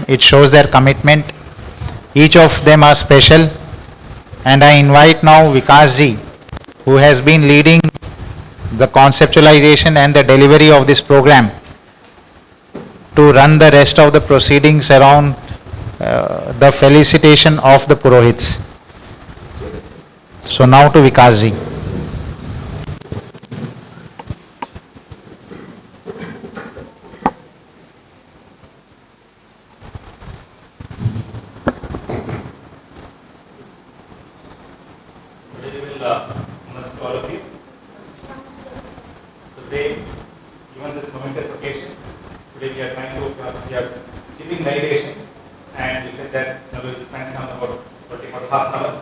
It shows their commitment. Each of them are special, and I invite now Vikas ji, who has been leading the conceptualization and the delivery of this program, to run the rest of the proceedings around the felicitation of the Purohits. So now to Vikas ji. Namaste to all of you. So today, given this momentous occasion, today we are trying to, we are skipping meditation, and we said that we will spend some about half an hour,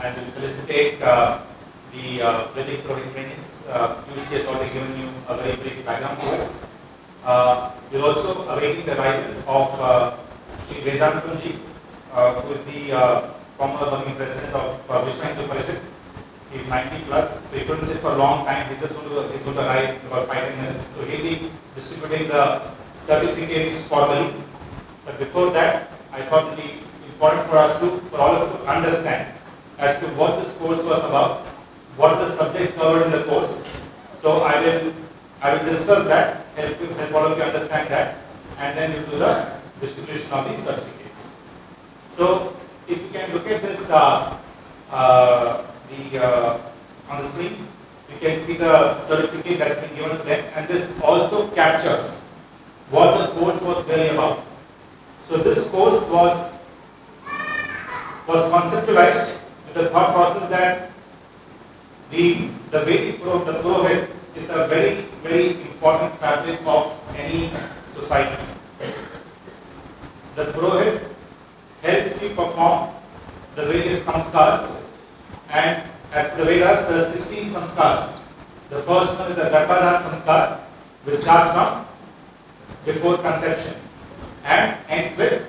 and we will felicitate the Vedic Purohit trainings. Usually has already given you a very brief background to it. We are also awaiting the arrival of Sri Vedantunji, who is the former working president of Vishwa Hindu Parishad. He's 90 plus, so he couldn't sit for a long time. He's going to arrive in about 5-10 minutes. So he'll be distributing the certificates formally. But before that, I thought it would be important for us for all of us to understand as to what this course was about, what are the subjects covered in the course. So I will discuss that, help all of you understand that, and then we'll do the distribution of these certificates. So if you can look at this on the screen, you can see the certificate that's been given to them, and this also captures what the course was really about. So this course was conceptualized with the thought process that the Vedic the Purohit is a very, very important fabric of any society. The Purohit helps you perform the various samskars, and as per the Vedas, there are 16 samskars. The first one is the Garbhadhan samskar, which starts from before conception and ends with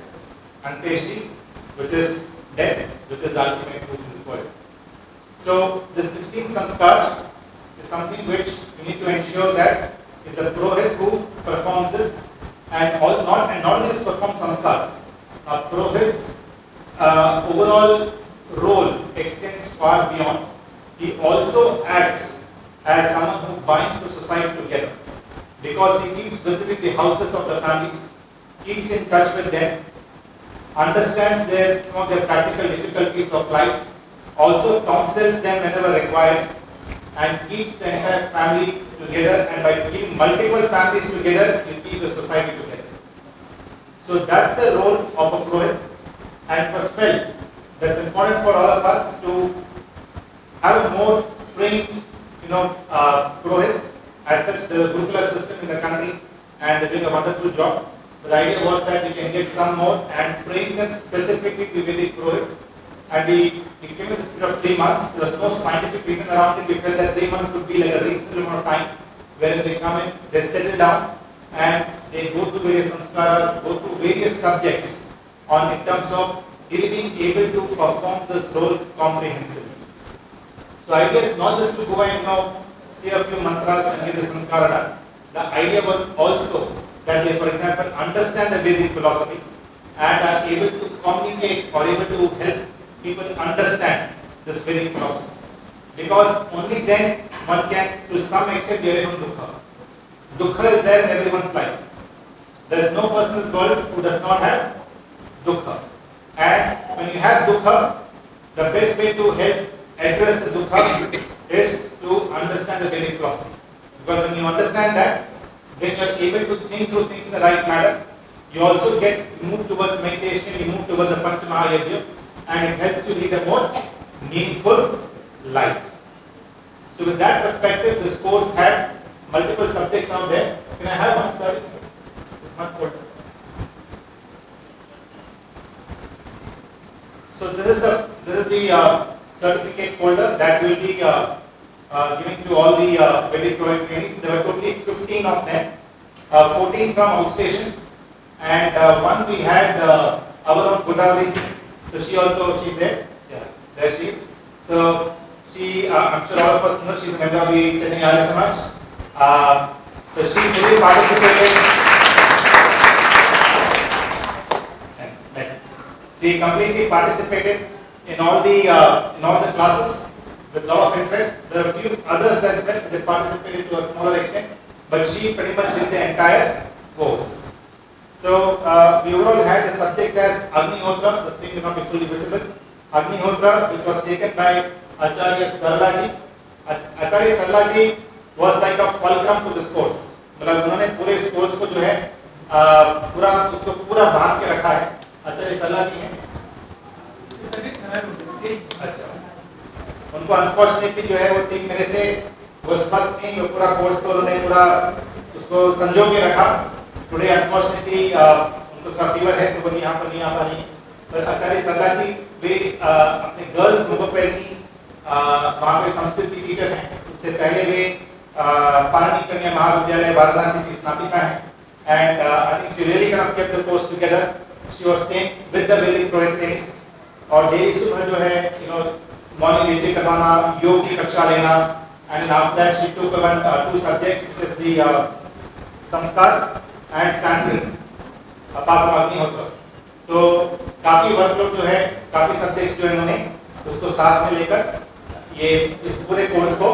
Anteshti, which is death, which is the ultimate truth in this world. So, the 16 samskars is something which we need to ensure that is the Purohit who performs this, and not only just performs samskars. Purohit's overall role extends far beyond. He also acts as someone who binds the society together, because he keeps visiting the houses of the families, keeps in touch with them, understands some of their practical difficulties of life, also counsels them whenever required, and keeps the entire family together, and by keeping multiple families together, he keeps the society together. So that's the role of a Purohit, and for spell, that's important for all of us to have more trained, Purohits. As such, the Gurukula system in the country, and they're doing a wonderful job. But the idea was that we can get some more and train them specifically to Vedic Purohits. And we came with a period of 3 months. There was no scientific reason around it. We felt that 3 months could be like a reasonable amount of time, wherein they come in, they settle down, and they go through various samskaras, go through various subjects in terms of being able to perform this role comprehensively. So the idea is not just to go and say a few mantras and get the samskara done. The idea was also that they, for example, understand the Vedic philosophy and are able to communicate or able to help people understand this Vedic philosophy. Because only then one can, to some extent, be away from dukkha. Dukkha is there in everyone's life. There is no person in this world who does not have dukkha. And when you have dukkha, the best way to help address the dukkha is to understand the Vedic philosophy. Because when you understand that, then you are able to think through things in the right manner. You also move towards meditation, you move towards the Panchamaha, and it helps you lead a more meaningful life. So with that perspective, this course had multiple subjects out there. Can I have one certificate? It's much older. So this is the certificate folder that will be given to all the Vedic Purohit trainees. There were totally 15 of them, 14 from outstation, and one we had our own Godavari. So she's there. Yeah, there she is. So she, I'm sure all of us know, she's a member of the Chaitanya Arya Samaj. So she fully participated. She completely participated in all the classes with a lot of interest. There are a few others as well that participated to a smaller extent, but she pretty much did the entire course. So we overall had the subjects as Agnihotra, the screen will not be fully visible. Agnihotra, which was taken by Acharya Sarlaji. Acharya Sarlaji was like a fulcrum to this course. मतलब उन्होंने पूरे इस course को जो है पूरा बांध के रखा है. आचार्य सरलाजी हैं. अच्छा. उनको अनफॉर्चुनेटली जो है वो ठीक मेरे से वो स्पष्ट नहीं, वो पूरा कोर्स को उन्होंने पूरा उसको संजो के रखा. टुडे अनफॉर्चुनेटली उनको थोड़ा फीवर है तो वो यहाँ पर नहीं आ पा रही. पर आचार्य सरलाजी वे अपने गर्ल्स मुगपेर की वहाँ पे संस्कृत की टीचर हैं. इससे पहले वे पाणिनि कन्या महाविद्यालय वाराणसी की स्नातिका हैं. And I think she really kind of kept the course together. She was staying with the Vedic Purohit trainees और डेली सुबह जो है मॉर्निंग लीचे करवाना, योग की कक्षा लेना, and after that she took two subjects, which is the संस्कार and Sanskrit apart from Agnihotra. तो काफी वर्कलोड जो है, काफी सब्जेक्ट्स जो इन्होंने उसको साथ में लेकर ये इस पूरे कोर्स को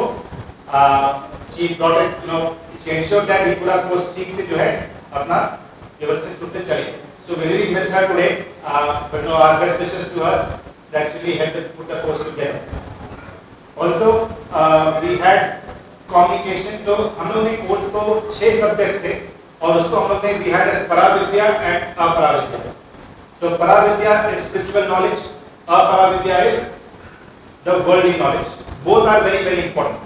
she brought it, she ensured that ये पूरा कोर्स ठीक से जो है अपना व्यवस्थित रूप से चले. So we really miss her today, but our best wishes to her that actually helped us put the course together. Also, we had communication. So हम लोग ने कोर्स को 6 सब्जेक्ट्स थे और उसको हम लोग ने we had as Paravidya and Aparavidya. So Paravidya is spiritual knowledge, Aparavidya is the worldly knowledge. Both are very, very important.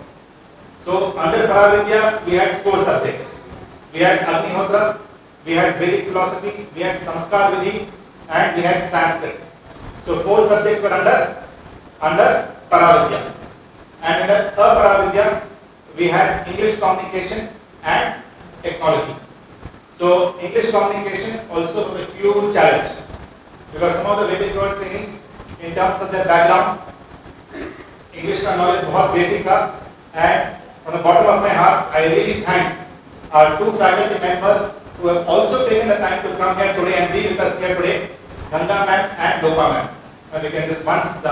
So under Paravidya we had 4 subjects. We had Agnihotra, we had Vedic philosophy, we had Samskar Vidhi, and we had Sanskrit. So 4 subjects were under Paravidya. And under Aparavidya we had English communication and technology. So English communication also was a huge challenge because some of the Vedic world trainees, in terms of their background, English का knowledge बहुत basic था. And from the bottom of my heart, I really thank our 2 faculty members who have also taken the time to come here today and be with us here today, Ganga ma'am and Lopa ma'am. And we can just once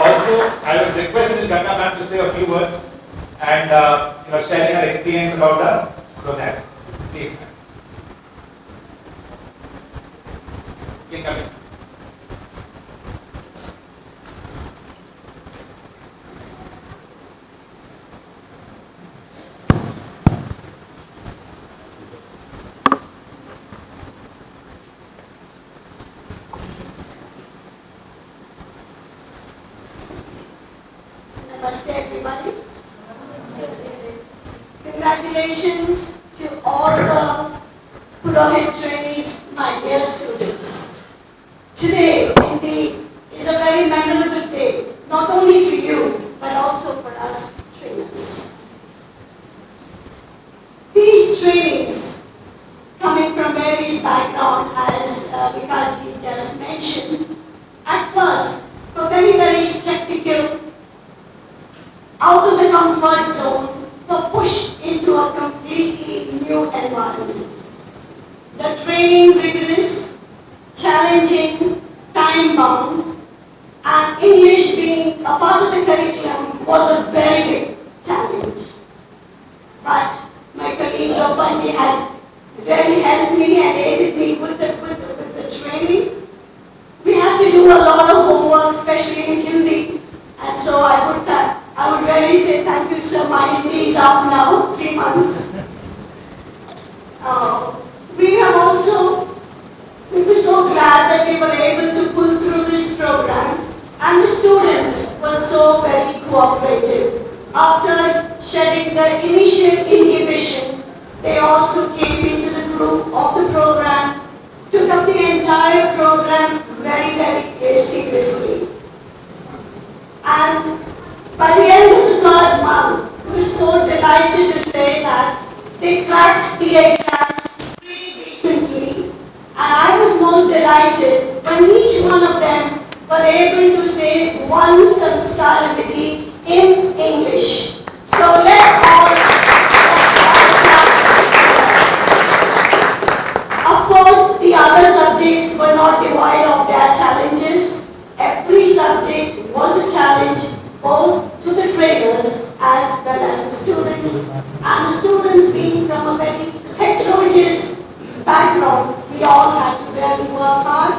Also, I would request Ganga ma'am to say a few words and sharing her experience about the program. Please. You can come in. Namaste everybody. Congratulations to all the Purohit trainees, my dear students. Today, indeed, is a very memorable day, not only for you, but also for us trainers. These trainees, coming from various backgrounds, as because he just mentioned, at first were very, very skeptical, out of the comfort zone, were pushed into a completely new environment. The training rigorous, challenging, time-bound, and English being a part of the curriculum was a very big challenge. But my colleague Lopaji has really helped me and aided me with the training. We had to do a lot of homework, especially in Hindi, and so I would really say thank you, sir. My Hindi is up now, 3 months. We were so glad that we were able to pull through this program, and the students were so very cooperative. After shedding the initial inhibition, they also came into the group of the program, took up the entire program very, very seriously. And by the end of the 3rd month, we were so delighted to say that they cracked the exams pretty decently, and I was most delighted when each one of them were able to say one Samskara Vidhi in English. So let's all well as the students. And the students being from a very heterogeneous background, we all had to really work hard.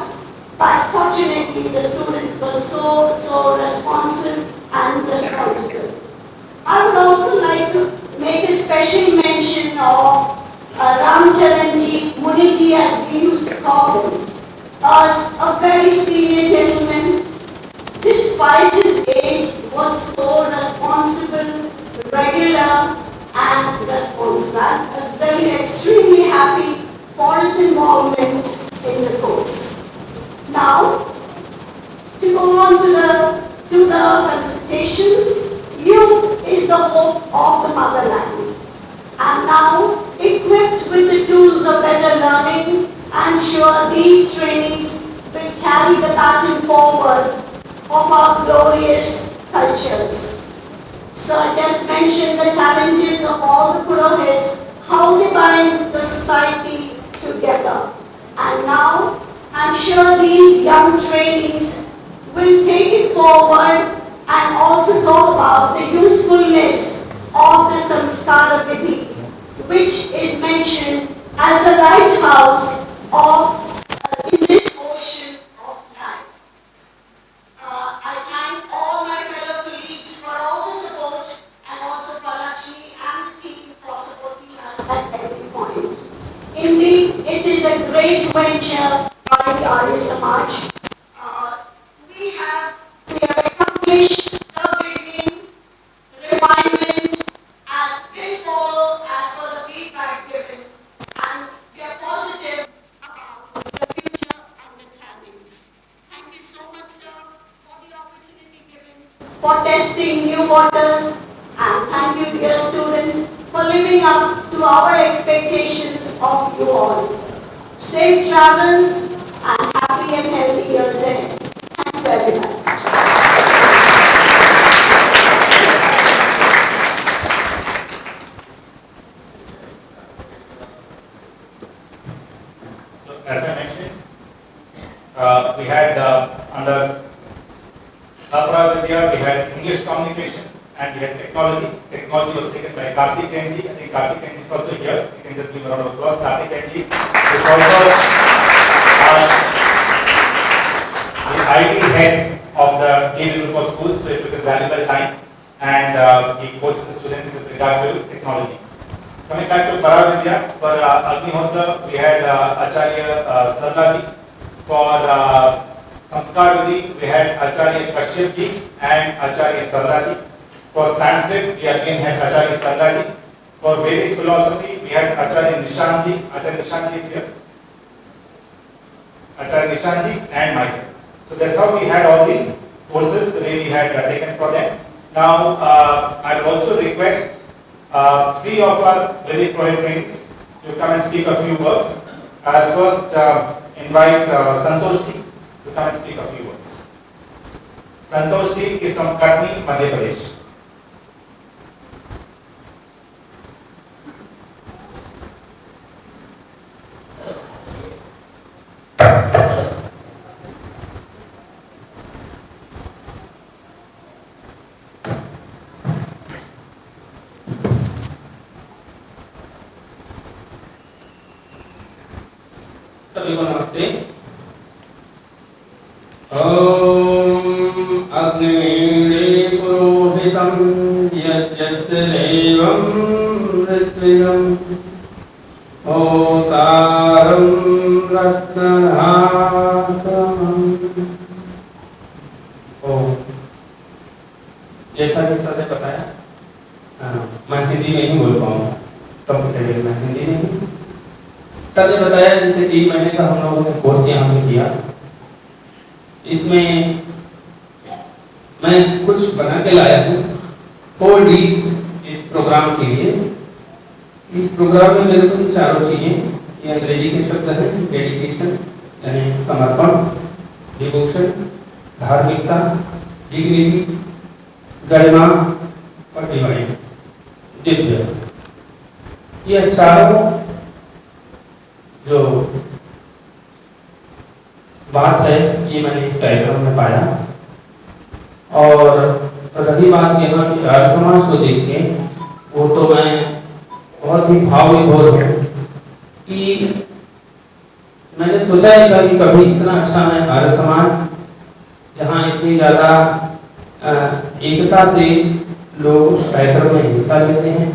But fortunately, the students were so responsive and responsible. I would also like to make a special mention of Ramcharanji Muniji, as we used to call him, as a very senior gentleman. Despite his age, was so responsible, regular, and responsible. I'm very extremely happy for his involvement in the course. Now, to go on to the felicitations, youth is the hope of the motherland. And now, equipped with the tools of better learning, I'm sure these trainings will carry the baton forward of our glorious cultures. Sir just mentioned the challenges of all the Purohits, how they bind the society together. And now, I'm sure these young trainees will take it forward and also talk about the usefulness of the Samskara Vedic, which is mentioned as the lighthouse in this ocean of life. I thank all my fellow colleagues for all the support, and also for Lakshmi and the team for supporting us at every point. Indeed, it is a great venture by the Arya Samaj. We have accomplished the beginning, refinement, and will follow as per the feedback given, and we are positive about the future understandings. Thank you so much, sir, for the opportunity given for testing new waters, and thank you, dear students, for living up to our expectations of you all. Safe travels and happy and healthy years ahead. Thank you very much. So, as I mentioned, we had under Vidya, we had English communication and we had technology. Technology was taken by Karthik Kenji. I think Karthik Kenji is also here. You can just give a round of applause. Karthik Kenji is also the IT head of the DB group of schools, so it took his valuable time and he coached the students with regard to technology. Coming back to Paravidya, for Agnihotra, we had Acharya Sarlaji. For Samskar Vidi, we had Acharya Kashyapji and Acharya Sarlaji. For Sanskrit, we again had Acharya Sarlaji. For Vedic philosophy, we had Acharya Nishanji. Acharya Nishanji is here. Acharya Nishanji and myself. So that's how we had all the courses the way we had taken for them. Now, I will also request three of our Vedic Purohit trainees to come and speak a few words. I'll first invite Santoshji to come and speak a few words. Santoshji is from Katni, Madhya Pradesh. सभी को नमस्ते। ओम अग्निमीळे पुरोहितं यज्ञस्य देवं ऋत्विजं होतारं रत्नधातम्। जैसा कि sir ने बताया, मैं हिंदी में ही बोल पाऊंगा, कंफर्टेबल मैं हिंदी में। सर ने बताया जैसे 3 महीने का हम लोगों ने कोर्स यहाँ पे किया। इसमें मैं कुछ बना के लाया हूँ 4 Ds इस प्रोग्राम के लिए। इस प्रोग्राम में मेरे को चारों चीजें, ये अंग्रेजी के शब्द हैं, डेडिकेशन यानी समर्पण, डिवोशन, धार्मिकता, डिग्निटी, गरिमा और डिवाइन, दिव्य, ये चारों जो बात है ये मैंने इस डायग्राम में पाया। और रही बात यहाँ की आर्य समाज को देख के वो तो मैं बहुत ही भावविभोर हूँ कि मैंने सोचा ही था कि कभी इतना अच्छा है आर्य समाज, जहाँ इतनी ज़्यादा एकता से लोग कार्यक्रम में हिस्सा लेते हैं,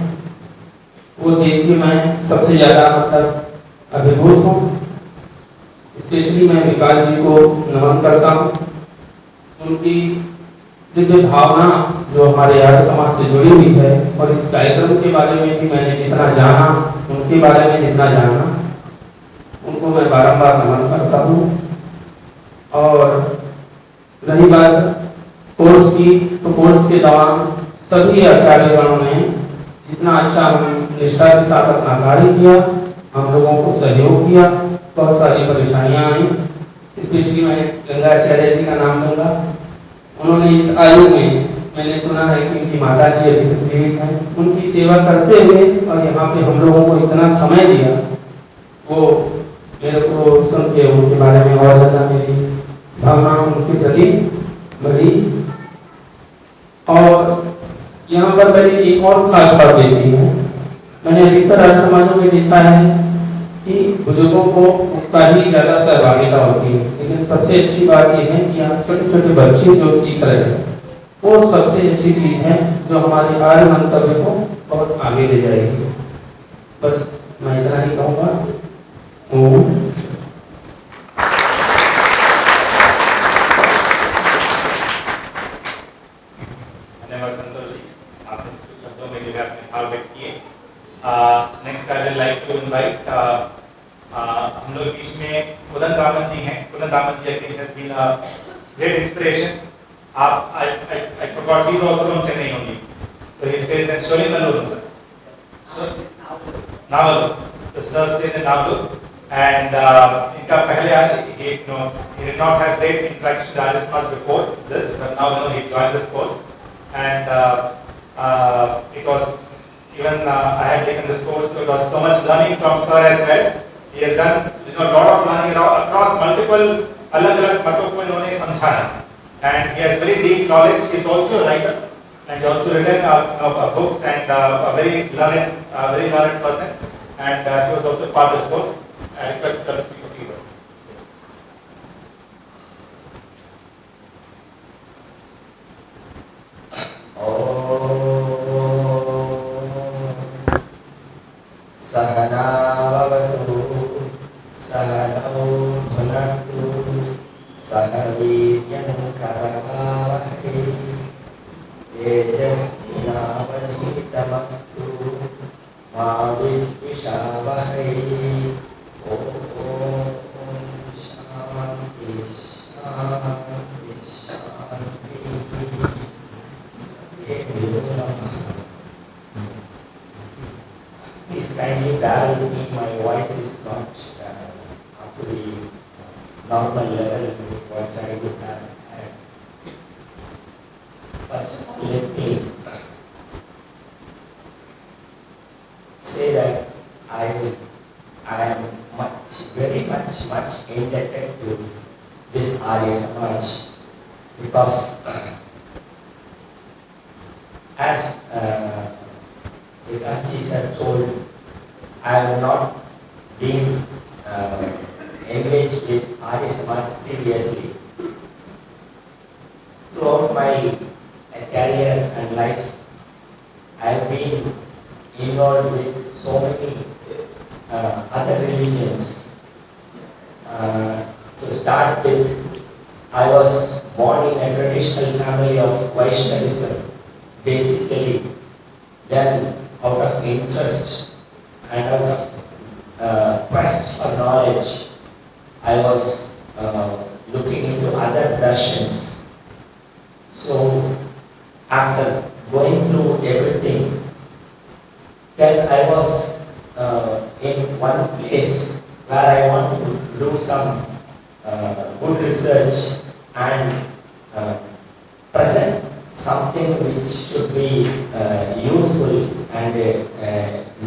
वो देख के मैं सबसे ज़्यादा मतलब अभिभूत हूँ। स्पेशली मैं विकास जी को नमन करता हूँ। उनकी दिव्य भावना जो हमारे आर्य समाज से जुड़ी हुई है, और इस कार्यक्रम के बारे में भी मैंने जितना जाना, उनके बारे में जितना जाना, उनको मैं बारंबार नमन करता हूँ। और रही बात कोर्स की, तो कोर्स के दौरान सभी आचार्यगणों ने जितना अच्छा निष्ठा के साथ अपना कार्य किया, हम लोगों को सहयोग किया। बहुत सारी परेशानियां आई, स्पेशली मैं गंगाचार्य जी का नाम लूँगा। उन्होंने इस आयु में, मैंने सुना है कि उनकी माता जी अभी तक जीवित हैं, उनकी सेवा करते हुए और यहाँ पे हम लोगों को इतना समय दिया, वो मेरे को सुन के उनके बारे में और ज़्यादा मेरी भावना उनके प्रति बढ़ी। और यहाँ पर मेरी एक और खास बात देखी है, मैंने अधिकतर आर्य समाजों में देखा है कि बुजुर्गों को उसका ही ज़्यादा सहभागिता होती है, लेकिन सबसे अच्छी बात यह है कि यहाँ छोटे छोटे बच्चे जो सीख रहे हैं, वो सबसे अच्छी चीज़ है जो हमारे आर्य मंतव्य को बहुत आगे ले जाएगी। बस मैं इतना ही कहूँगा। धन्यवाद संतोष जी, आपने कुछ शब्दों में जो है अपने भाव व्यक्त किए। Next I will like to invite, हम लोग बीच में कुदन रामन जी हैं। Kudan Raman ji I think has been a great inspiration. आप I forgot he is also from Chennai only, so he stays in Sholingaluru, sir. Navalu. The sir stays in Navalu, and इनका पहले he did not have great interaction with Arya Samaj before this, but now he joined this course, and it was even I had taken this course, so it was so much learning from sir as well. He has done a lot of learning across multiple अलग-अलग मतों को इन्होंने समझाया, and he has very deep knowledge. He is also a writer, and he also written books, and a very learned person, and he was also part of this course. I request sir to speak a few words. सहनावतु सहनौ भुनक्तु सह वीर्यं करवावहै तेजस्विनावधीतमस्तु मा विद्विषावहै। ॐ शान्ति शान्ति शान्तिः। Please kindly bear with me, my voice is not up to the normal level what I would have had. First of all, let me say that I am very much indebted to this Arya Samaj, because as Vikash sir told, I have not been engaged with Arya Samaj previously. Throughout my career and life, I have been involved with so many other religions. To start with, I was born in a traditional family of Vaishnavism, basically. Then, out of interest and out of quest for knowledge, I was looking into other darshans. So, after going through everything, then I was in one place where I want to do some good research and present something which should be useful and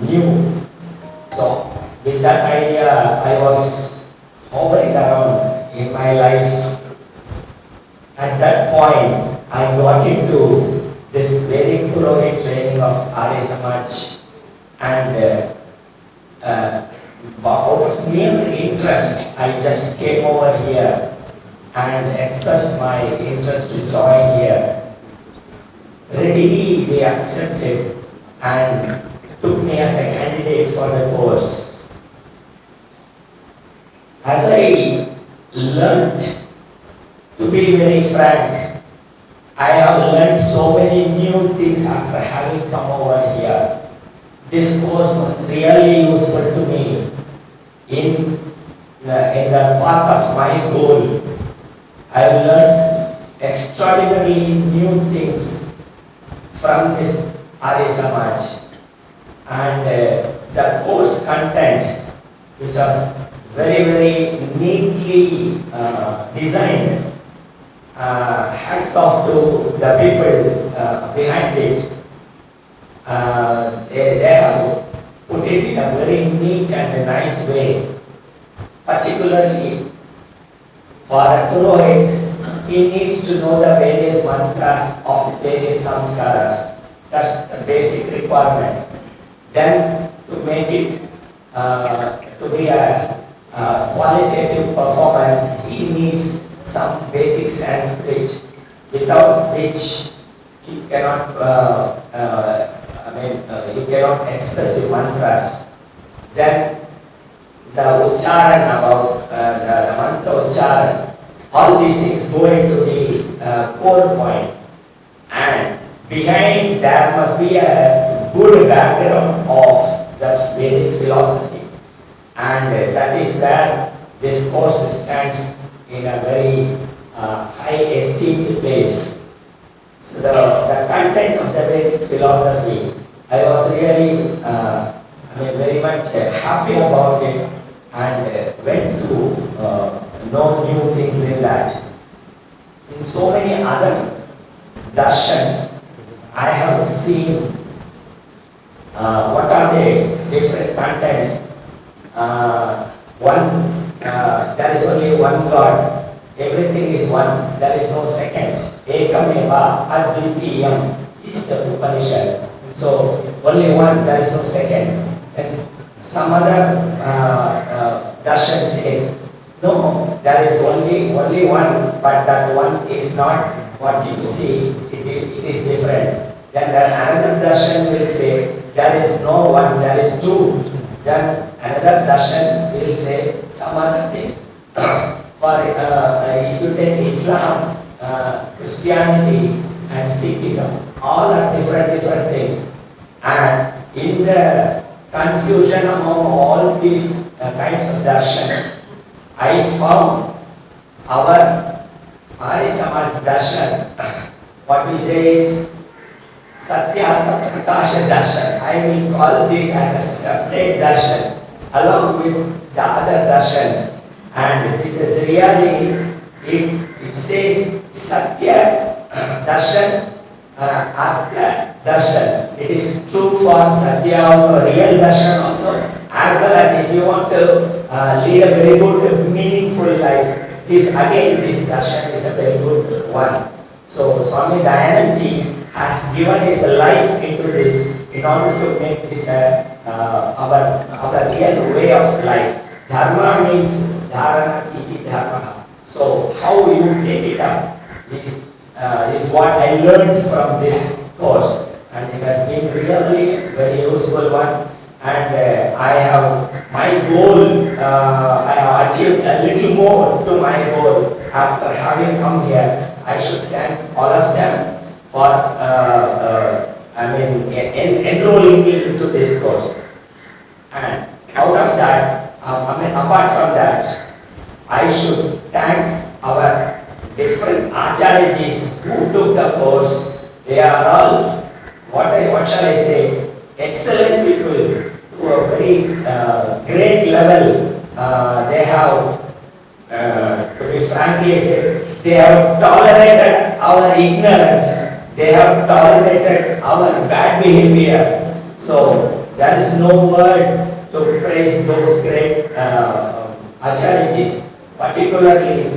new. So with that idea, I was hovering around in my life. At that point, I got into this Vedic Purohit training of Arya Samaj, and out of mere interest, I just came over here and expressed my interest to join here. Readily they accepted and took me as a candidate for the course. As I learnt, to be very frank, I have learned so many new things after having come over here. This course was really useful to me in the path of my goal. I learned extraordinarily new things from this Arya Samaj, and the course content, which was very neatly designed. Hats off to the people behind it. They have put it in a very neat and nice way. Particularly for a Purohit, he needs to know the various mantras of the various samskaras. That's the basic requirement. Then to make it to be a qualitative performance, he needs some basic Sanskrit, without which you cannot, you cannot express your mantras. Then the ucharan about the mantra ucharan, all these things go into the core point. And behind there must be a good background of the Vedic philosophy. And that is where this course stands in a very high esteemed place. So the content of the Vedic philosophy, I was really very much happy about it, and went to know new things in that. In so many other darshans, I have seen what are the different contents. There is only one God, everything is one, there is no second. Ekameva advitiyam is the Upanishad. So only one, there is no second. And some other darshan says, no, there is only one, but that one is not what you see, it is different. Then another darshan will say, there is no one, there is two. Then another darshan will say some other thing. If you take Islam, Christianity and Sikhism, all are different things. And in the confusion among all these kinds of darshans, I found our Arya Samaj darshan. What we say is Satya Prakasha darshan. I will call this as a separate darshan along with the other darshans. And this is really, it says Satya darshan, Artha darshan. It is true for Satya also, real darshan also, as well as if you want to lead a very good, meaningful life. This darshan is a very good one. So Swami Dayanand Ji has given his life into this in order to make this our real way of life. Dharma means dharana iti dharma. So how you take it up is what I learned from this course, and it has been really very useful one. And I have my goal, I have achieved a little more to my goal after having come here. I should thank all of them for enrolling me into this course. And out of that, apart from that, I should thank our different acharyas who took the course. They are all, what shall I say, excellent people to a very great level. They have, to be frankly said, they have tolerated our ignorance. They have tolerated our bad behavior. So there is no word to praise those great acharyas. Particularly,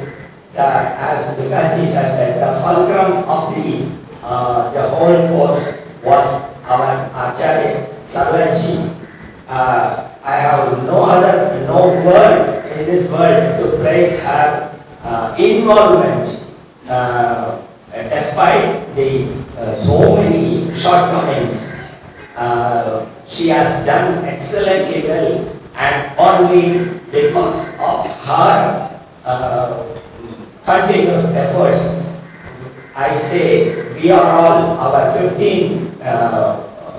as Vikasji has said, the fulcrum of the whole course was our Acharya Sarvaji. I have no word in this world to praise her involvement despite the so many shortcomings. She has done excellently well, and only because of her continuous efforts, I say we are all, our 15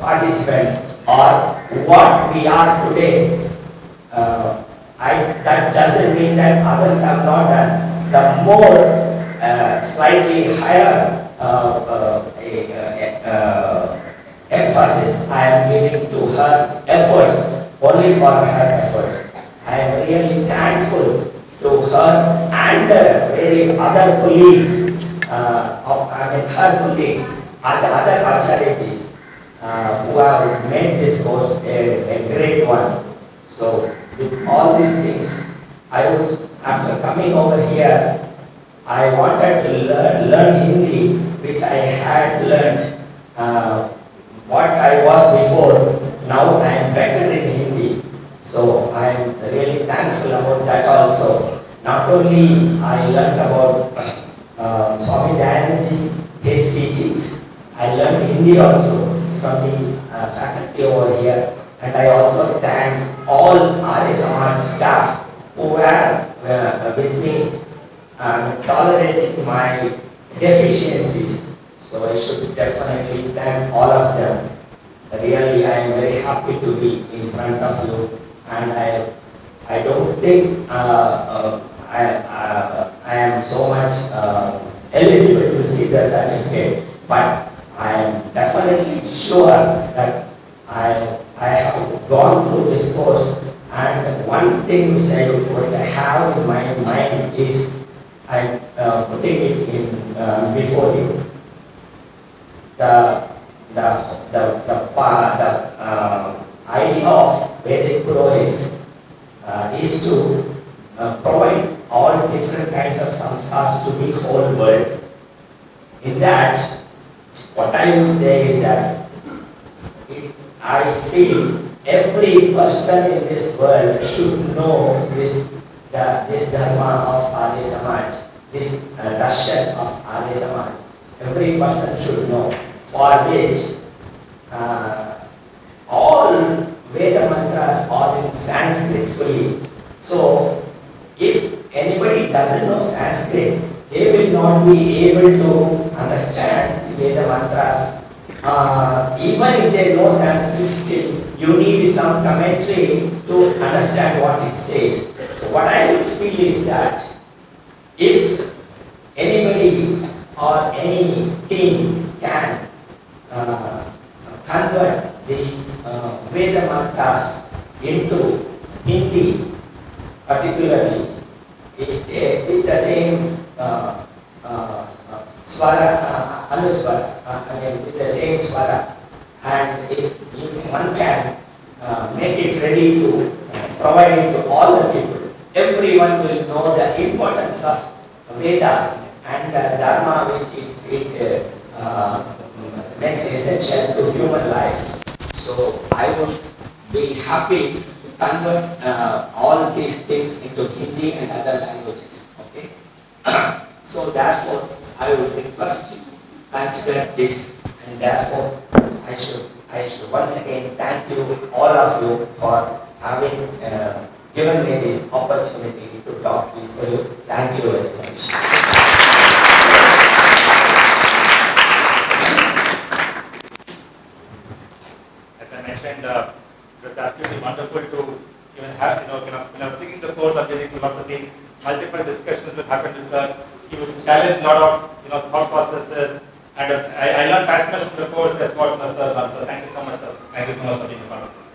participants, are what we are today. That doesn't mean that others have not done. The more slightly higher emphasis I am giving to her efforts, only for her efforts. I am really thankful to her and various other colleagues, her colleagues, other acharyas who have made this course a great one. So, with all these things, after coming over here, I wanted to learn Hindi, which I had learned. What I was before, now I am better in Hindi. So I am really thankful about that also. Not only I learned about Swami Dayanand, his teachings, I learned Hindi also from the faculty over here. And I also thank all Arya Samaj staff who were with me, tolerating my deficiencies. So I should definitely thank all of them. Really, I am very happy to be in front of you, and I don't think I am so much eligible to see the certificate, but I am definitely sure that I have gone through this course, and one thing which I have in my mind is I putting it in before you. The idea of Vedic Purohits is to provide all different kinds of sanskars to the whole world. In that, what I would say is that I feel every person in this world should know this dharma of Arya Samaj, this darshan of Arya Samaj. Every person should know, for which all Veda mantras are in Sanskrit fully. So, if anybody doesn't know Sanskrit, they will not be able to understand the Veda mantras. Even if they know Sanskrit still, you need some commentary to understand what it says. So what I would feel is that if anybody or any team can convert the Veda mantras into Hindi, particularly if they with the same swara, anuswara, with the same swara, and if one can make it ready to provide it to all the people, everyone will know the importance of Vedas and the Dharma which it makes essential to human life. So I would be happy to convert all these things into Hindi and other languages. Okay. So therefore, I would request you to consider this, and therefore I should once again thank you, all of you, for having given me this opportunity to talk with you. Thank you very much. As I mentioned, it was absolutely wonderful to even have, when I was taking the course of Vedic philosophy, multiple discussions would happen with sir. He would challenge a lot of, thought processes, and I learned as much from the course as what sir learned. So thank you so much, sir. Thank you so much for being a part of this.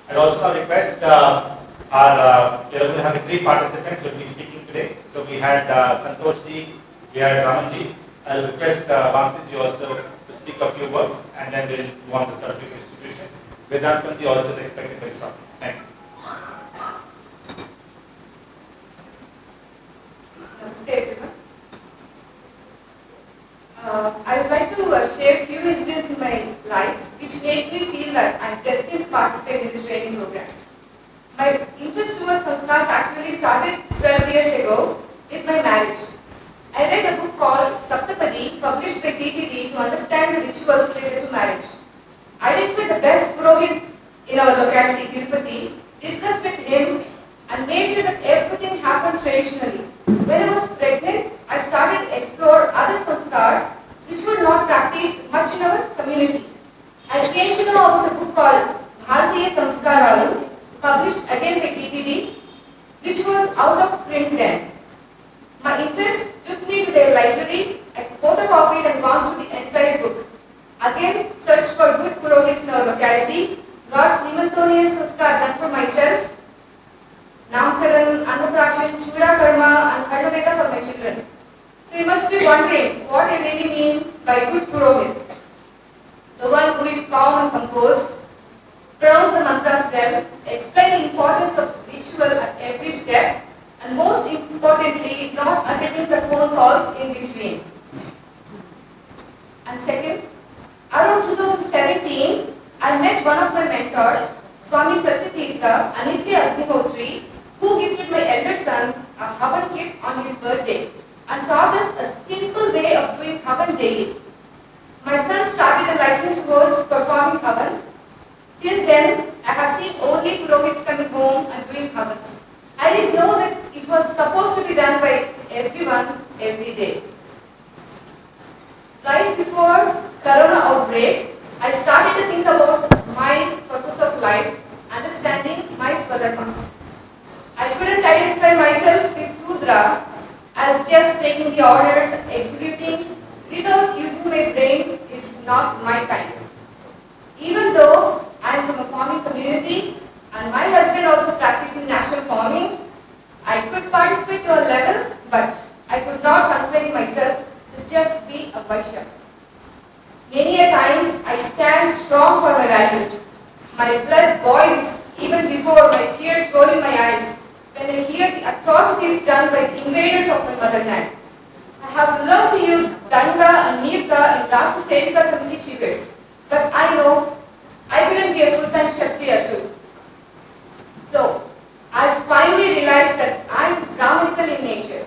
I'd also request we are going to have 3 participants who will be speaking today. So we had Santosh ji, we had Raman ji. I'll request Vamsi ji also to speak a few words, and then we'll move on to certificate distribution. Vedantam ji also is expected very shortly. Thank you. Namaste everyone. I would like to share a few incidents in my feel that I'm destined to participate in this training program. My interest towards sanskars actually started 12 years ago with my marriage. I read a book called Saptapadi, published by TTD, to understand the rituals related to marriage. Identified the best Purohit in our locality, Tirupati, discussed with him and made sure that everything happened traditionally. When I was pregnant, I started to explore other sanskars which were not practiced much in our community. I came to know about a book called Bharatiya Sanskaralu, published again by TTD, which was out of print then. My interest took me to their library. I photocopied and gone through the entire book. Again, searched for good Purohits in our locality, got Simantonian Sanskar done for myself, Namkaran, Annaprakshan, Chura Karma and Karnaveda for my children. So you must be wondering what I really mean by good Purohit. The one who is calm and composed, pronounce the mantras well, explain the importance of ritual at every step, and most importantly, not attending the phone calls in between. And second, around 2017, I met one of my mentors, Swami Satyatirtha Anitya Agnihotri, who gifted my elder son a Havan gift on his birthday and taught us a simple way of doing Havan daily. My son started enlightening towards performing Havan. Till then, I have seen only Purohits coming home and doing Havans. I didn't know that it was supposed to be done by everyone every day. Right before Corona outbreak, I started to think about my purpose of life, understanding my Swadharma. I couldn't identify myself with Sudra as just taking the orders and executing without using my brain is not my kind. Even though I am from a farming community and my husband also practicing national farming, I could participate to a level, but I could not confine myself to just be a Vaishya. Many a times I stand strong for my values. My blood boils even before my tears roll in my eyes when I hear the atrocities done by the invaders of my motherland. I have learned to use Danda and Nirka in Rashtra Sevika Samiti Shivers, but I know I couldn't be a full-time Kshatriya too. So, I finally realized that I am Brahmanical in nature.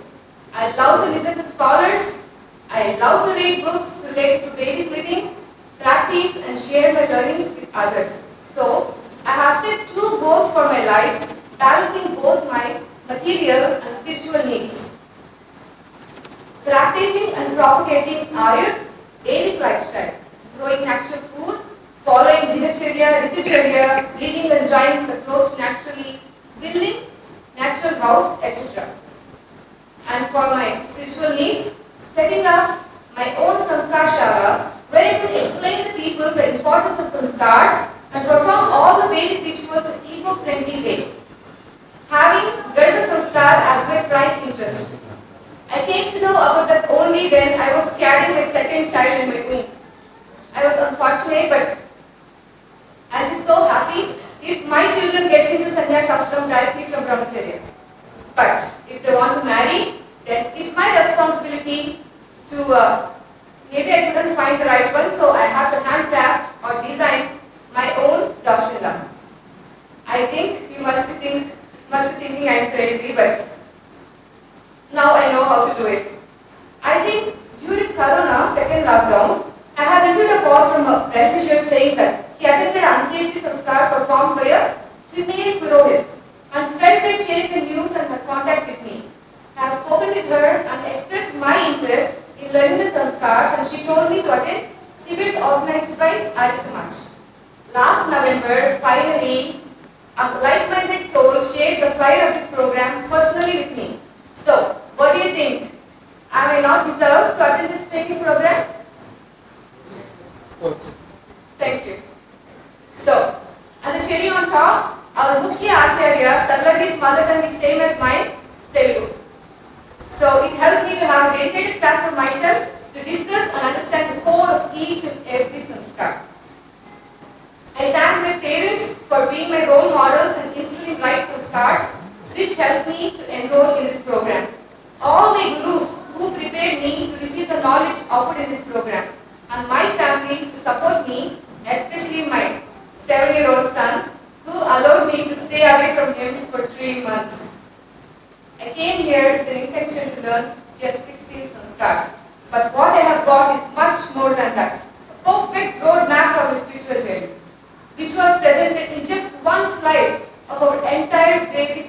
I love to listen to scholars. I love to read books related to Vedic living, practice and share my learnings with others. So, I have set two goals for my life, balancing both my material and spiritual needs. Practicing and propagating Ayur, Vedic lifestyle, growing natural food, following Dinacharya, Ritacharya, weaving and drying the clothes naturally, building natural house, etc. And for my spiritual needs, setting up my own sanskar shala where I could explain to people the importance of sanskars and perform all the Vedic rituals in an eco-friendly way. Having Garba sanskar as my prime interest. I came to know about that only when I was carrying my second child in my womb. I was unfortunate, but I'll be so happy if my children gets into sannyas ashram directly from brahmacharya. But if they want to marry, then it's my responsibility to, maybe I couldn't find the right one, so I have to handcraft or design my own daughter-in-law. I think you must be thinking I'm crazy, but now I know how to do it. I think during Corona, second lockdown, I have received a call from a well-wisher saying that he attended Antyeshti Sanskar performed by a female Purohit and felt like sharing the news and had contact with me. I have spoken with her and expressed my interest in learning the Sanskars, and she told me to attend Sivits organized by Arya Samaj. Last November, finally, a like-minded soul shared the flyer of this program personally with me. So, what do you think? Am I not deserved to attend this training program? Of course. Thank you. So, and the shading on top, our Mukhya Acharya, Sarlaji's mother tongue is same as mine, Telugu. So, it helped me to have a dedicated class for myself to discuss and understand the core of each and every sanskar. I thank my parents for being my role models and instilling right sanskars, which helped me to enroll in this program. All my gurus who prepared me to receive the knowledge offered in this program, and my family to support me, especially my away from him for 3 months. I came here with the intention to learn just 16 sanskars. But what I have got is much more than that. A perfect roadmap of a spiritual journey, which was presented in just one slide of our entire Vedic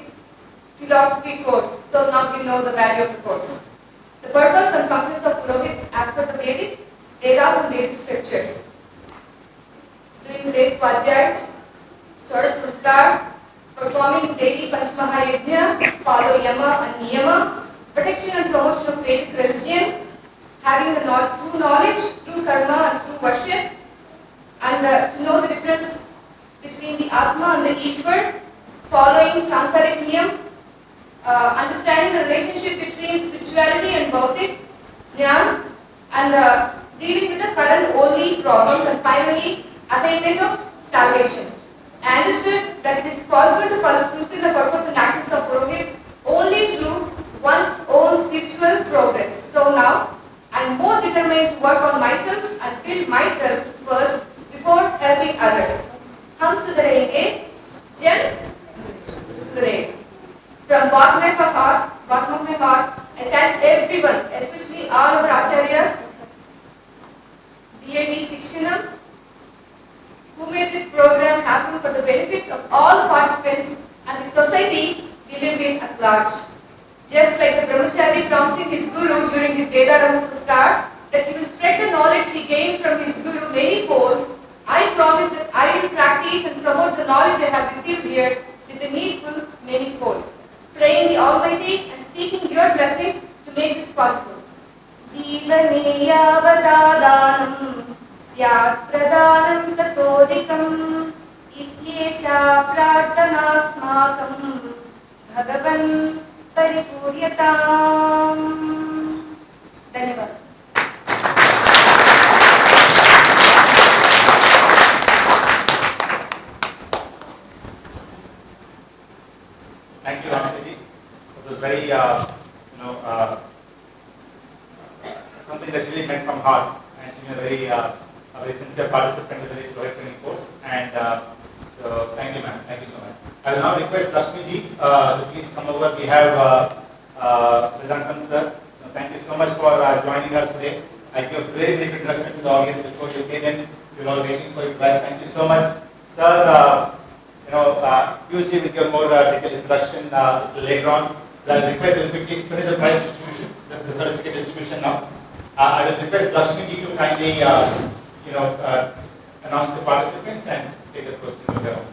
philosophy course. So now we know the value of the course. The purpose and functions of Purohit as per the Vedic, Vedas and Vedic scriptures. Doing the Vedic Svadhyay, Swarat Sanskar, performing daily Panchmahayajna, follow Yama and Niyama, protection and promotion of Vedic religion, having the true knowledge, true karma and true worship, and to know the difference between the Atma and the Ishwar, following Sanskaric Niyam, understanding the relationship between spirituality and Bhautik, Jnana, and dealing with the current worldly problems, and finally, attainment of salvation. I understood that it is possible to fulfill the purpose and actions of Purohit only through one's own spiritual progress. So now, I am more determined to work on myself and build myself first before helping others. Hum sudharenge, Jal sudharenge. From bottom of my heart, I thank everyone, especially all our acharyas, DAD Shikshanam, who made this program happen for the benefit of all the participants and the society we live in at large. Just like the brahmachari promising his guru during his Vedarama Sanskar that he will spread the knowledge he gained from his guru manyfold, I promise that I will practice and promote the knowledge I have received here with the needful manyfold. Praying the Almighty and seeking your blessings to make this possible. Jeevane yavadadanam syat pradhanam tatodikam ityesha prarthana smakam bhagavan paripuryatam. Dhanyavad. Thank you, Ramsaji. It was very, something that really meant from heart. And she's a very sincere participant in the Purohit training course. And so, thank you, ma'am. Thank you so much. I will now request Lakshmi ji to please come over. We have Vedanthan sir. Thank you so much for joining us today. I give a very brief introduction to the audience before you came in. We were all waiting for you. Thank you so much, sir. Usually we give more detailed introduction later on. I will request you quickly finish the prize distribution, the certificate distribution now. I will request Lakshmi ji to kindly, announce the participants and take the questions of their own.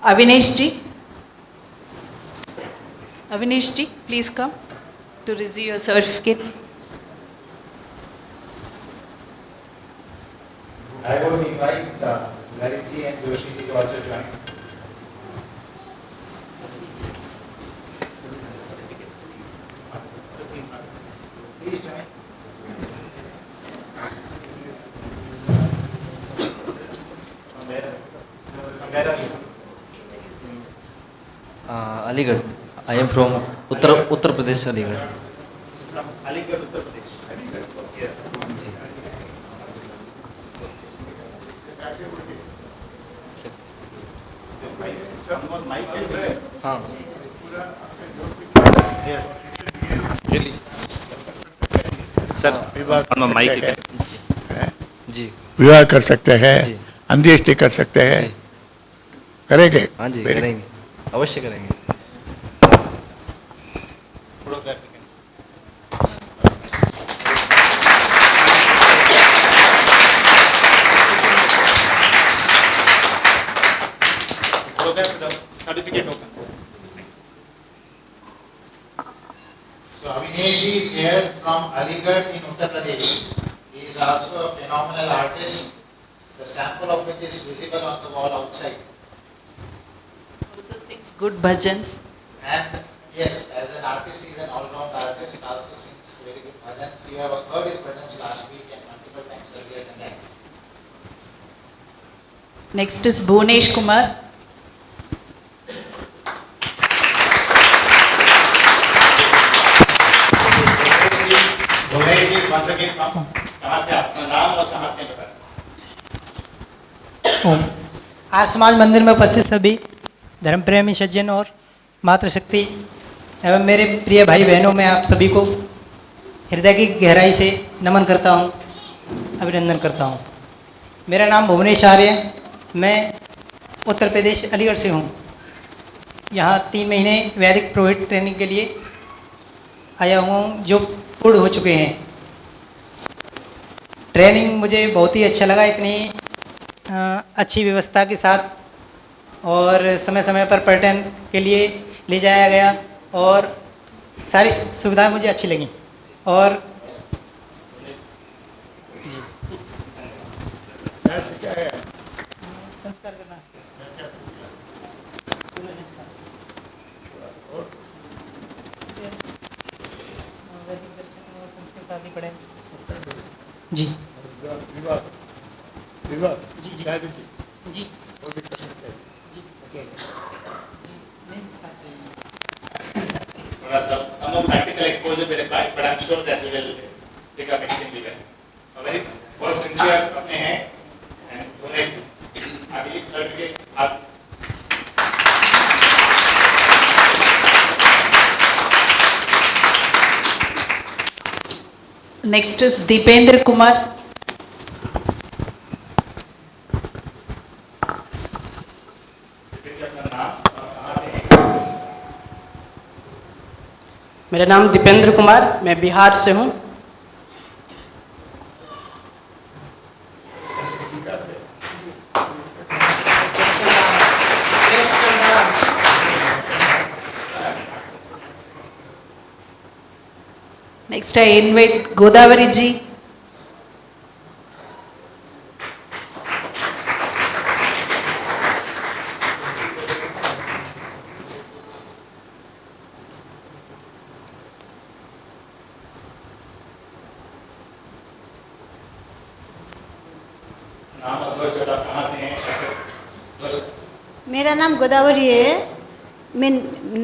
Avinash ji, please come to receive your certificate. I would invite Larry and Joshi ji to also join. Please join. From where are you? Aligarh. I am from Uttar Pradesh, Aligarh. From Aligarh, Uttar Pradesh. Yes. हाँ. Sir विवाह जी. विवाह कर सकते हैं, जी. अंत्येष्टि कर सकते हैं, जी. करेंगे? हाँ जी, Very करेंगे, अवश्य करेंगे. certificate open. So Avinash ji is here from Aligarh in Uttar Pradesh. He is also a phenomenal artist, the sample of which is visible on the wall outside. Also sings good bhajans. And yes, as an artist, he is an all-round artist, also sings very good bhajans. You have heard his bhajans last week and multiple times earlier than that. Next is Bhunesh Kumar. Bhunesh ji is once again from, कहाँ से आपका नाम और कहाँ से बताएं? आज समाज मंदिर में उपस्थित सभी धर्म प्रेमी सज्जन और मातृशक्ति एवं मेरे प्रिय भाई बहनों, में आप सभी को हृदय की गहराई से नमन करता हूं, अभिनंदन करता हूं। मेरा नाम भुवनेश आर्य है। मैं उत्तर प्रदेश अलीगढ़ से हूं। यहां 3 महीने वैदिक पुरोहित ट्रेनिंग के लिए आया हुआ हूं, जो पूर्ण हो चुके हैं। ट्रेनिंग मुझे बहुत ही अच्छा लगा, इतनी अच्छी व्यवस्था के साथ और समय समय पर पर्यटन के लिए ले जाया गया और सारी सुविधाएं मुझे अच्छी लगी। और जी संस्कार करना वैदिक दर्शन और संस्कृत आदि पढ़े। जी विवाह जी जी शादी की जी वो भी कर सकते हैं। जी नहीं साथ थोड़ा सा some of practical exposure will require, but I'm sure that we will pick up extremely well. Very बहुत sincere अपने हैं and Bhunesh अगली सर्टिफिकेट आप Next is Deependra Kumar. मेरा नाम दीपेंद्र कुमार, मैं बिहार से हूँ। Next I invite Godavari ji. मेरा नाम गोदावरी है। मैं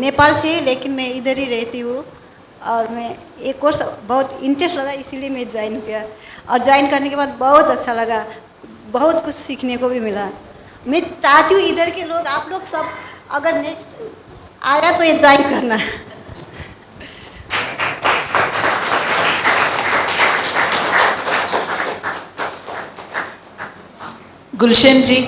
नेपाल से, लेकिन मैं इधर ही रहती हूँ और मैं एक कोर्स बहुत इंटरेस्ट लगा, इसीलिए मैं ज्वाइन किया और ज्वाइन करने के बाद बहुत अच्छा लगा, बहुत कुछ सीखने को भी मिला। मैं चाहती हूँ इधर के लोग, आप लोग सब अगर नेक्स्ट आया तो ये ज्वाइन करना। Gulshan ji.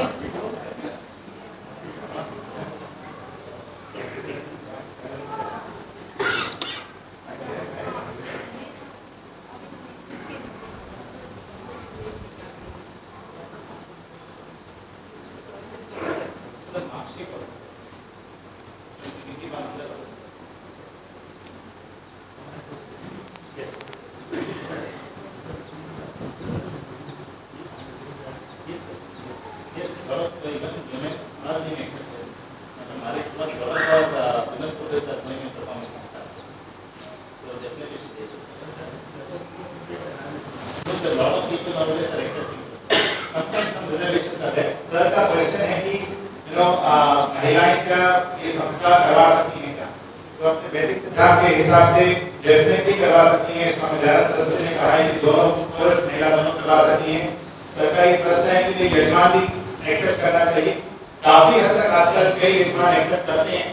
सर का क्वेश्चन है कि महिलाएं क्या ये संस्कार करवा सकती हैं क्या? तो अपने वैदिक सिद्धांत के हिसाब से डेफिनेटली करवा सकती हैं। स्वामी दयानंद सरस्वती ने कहा है कि दोनों पुरुष महिला दोनों करवा सकती हैं। सर का ये प्रश्न है कि यजमान भी एक्सेप्ट करना चाहिए। काफी हद तक आजकल कई यजमान एक्सेप्ट करते हैं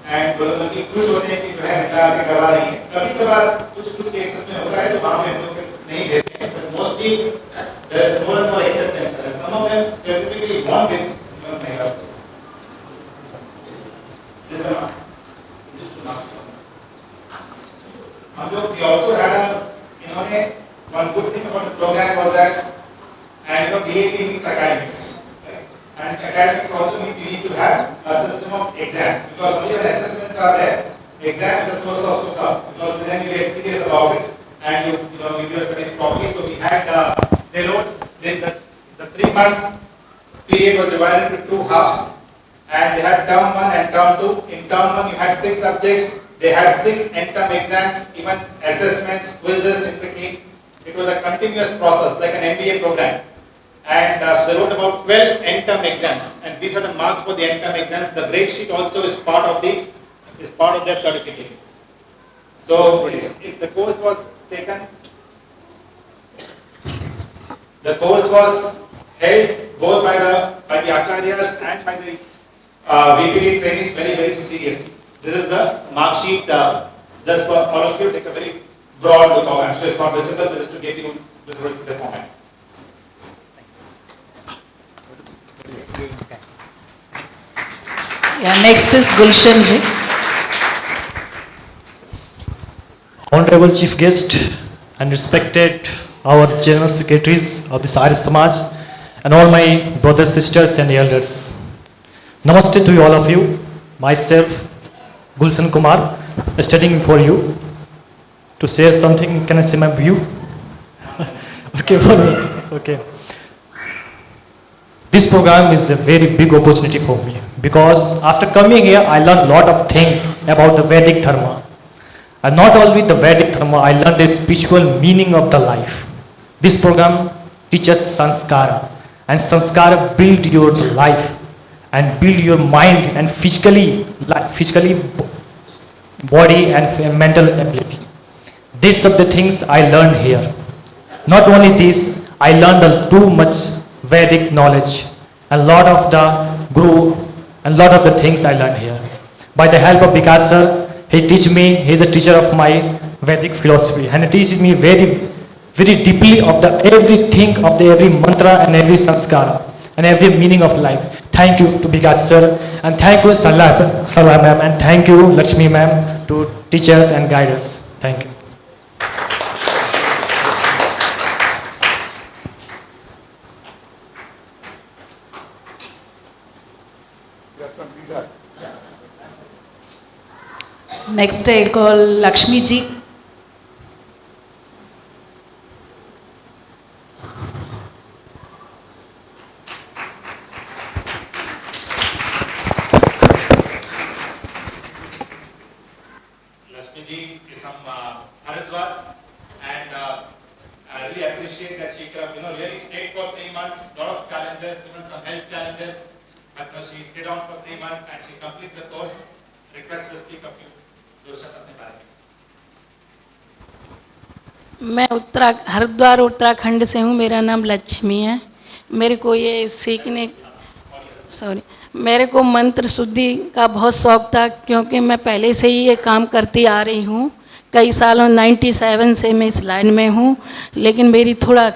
एंड बल्कि खुश होते हैं कि जो है महिला आके करवा रही है। कभी कभार कुछ केसेस में होता है तो वहाँ पे हम लोग नहीं देते हैं, but mostly there is more and more acceptance and some of them specifically want it महिला को। हम लोग we also had a इन्होंने one good thing about the program was that and DAT means academics. And academics also means you need to have a system of exams, because only when assessments are there, exams are supposed to also come, because then you get serious about it and you do your studies properly. So we had they wrote the 3-month period was divided into 2 halves, and they had term 1 and term 2. In term 1 you had 6 subjects, they had 6 end-term exams, even assessments, quizzes in between. It was a continuous process, like an MBA program. And so they wrote about 12 end-term exams, and these are the marks for the end-term exams. The grade sheet also is part of their certificate. So the course was taken. The course was held both by the acharyas and by the VPD trainees very seriously. This is the mark sheet just for all of you. Take a very broad look. I'm sure it's not visible, but just to get you the format. Yeah, next is Gulshan ji. Honorable Chief Guest and respected our General Secretaries of the Arya Samaj and all my brothers, sisters and elders. Namaste to all of you. Myself, Gulshan Kumar, studying for you to share something. Can I say my view? Okay, for me. Okay. This program is a very big opportunity for me because after coming here, I learned a lot of things about the Vedic Dharma. And not only the Vedic Dharma, I learned the spiritual meaning of the life. This program teaches sanskara, and sanskara build your life and build your mind and physically body and mental ability. These are the things I learned here. Not only this, I learned too much Vedic knowledge, a lot of the guru and lot of the things I learned here. By the help of Vikas sir, he is a teacher of my Vedic philosophy, and he teaches me very deeply of the everything of the every mantra and every sanskara and every meaning of life. Thank you to Vikas sir, and thank you Salah ma'am, and thank you Lakshmi ma'am to teach us and guide us. Thank you. Next I call Lakshmi ji. Lakshmi ji is from Haridwar, and I really appreciate that she really stayed for 3 months, lot of challenges, even some health challenges, but she stayed on for 3 months and she completed the course. Request to speak of you. मैं हरिद्वार उत्तराखंड से हूँ। मेरा नाम लक्ष्मी है। मेरे को ये मेरे को मंत्र शुद्धि का बहुत शौक़ था, क्योंकि मैं पहले से ही ये काम करती आ रही हूँ। कई सालों 97 से मैं इस लाइन में हूँ, लेकिन मेरी थोड़ा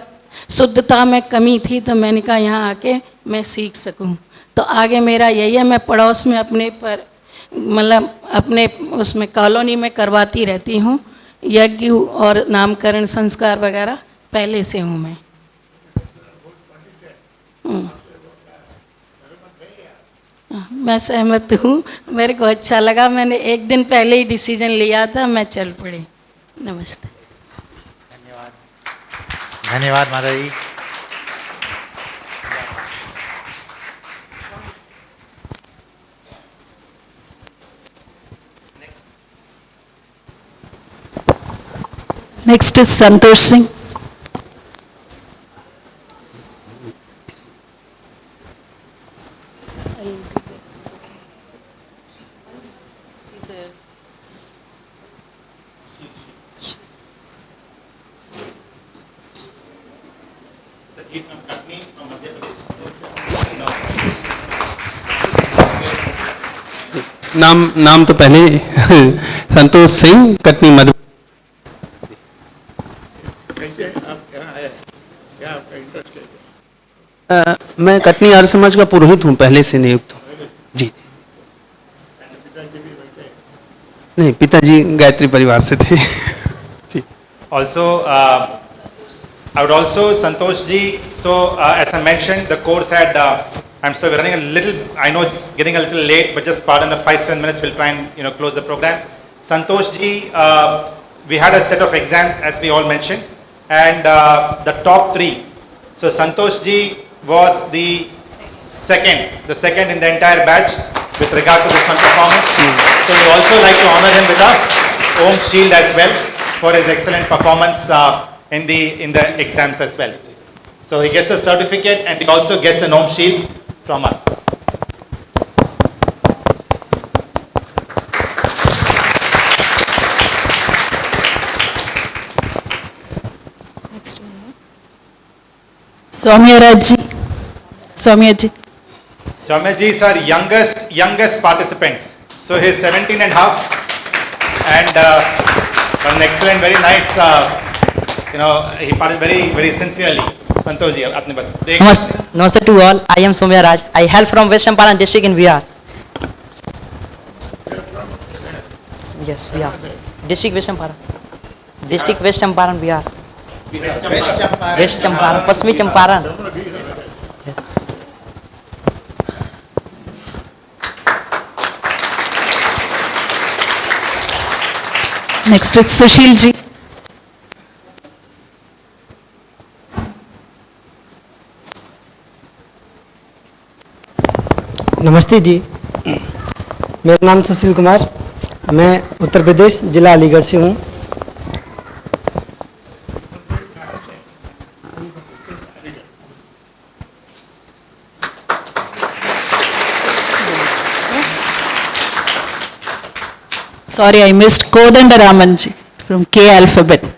शुद्धता में कमी थी, तो मैंने कहा यहाँ आके मैं सीख सकूँ। तो आगे मेरा यही है, मैं पड़ोस में अपने उसमें कॉलोनी में करवाती रहती हूँ। यज्ञ और नामकरण संस्कार वगैरह पहले से हूँ मैं। मैं सहमत हूँ, मेरे को अच्छा लगा। मैंने एक दिन पहले ही डिसीजन लिया था, मैं चल पड़ी। नमस्ते। धन्यवाद माता जी। Next is Santosh Singh. नाम तो पहले संतोष सिंह, कटनी मध्य। मैं कटनी आर्य समाज का पुरोहित हूँ, पहले से नियुक्त हूँ जी। नहीं, पिताजी गायत्री परिवार से थे जी। Also, I would also, Santosh ji, so as I mentioned, the course had I'm sorry, we're running a little, I know it's getting a little late, but just pardon the 5-7 minutes, we'll try and close the program. Santosh ji, we had a set of exams as we all mentioned, and the top 3. So Santosh ji was the second in the entire batch with regard to this one performance. So we also like to honor him with a Om Shield as well for his excellent performance in the exams as well. So he gets a certificate and he also gets an Om Shield from us. Soumya ji. Soumya ji is our youngest participant. So he is 17 and a half and an excellent, very nice, he participated very, very sincerely. Santosh ji, apne bas. Namaste to all. I am Soumya Raj. I hail from West Champaran district in Bihar. Yes, Bihar. District West Champaran. District West Champaran, Bihar. West Champaran, Pasmi Champaran. Yes. Next is Sushil ji. नमस्ते जी, मेरा नाम सुशील कुमार, मैं उत्तर प्रदेश जिला अलीगढ़ से हूँ। Sorry, I missed Kodandaraman ji from K alphabet.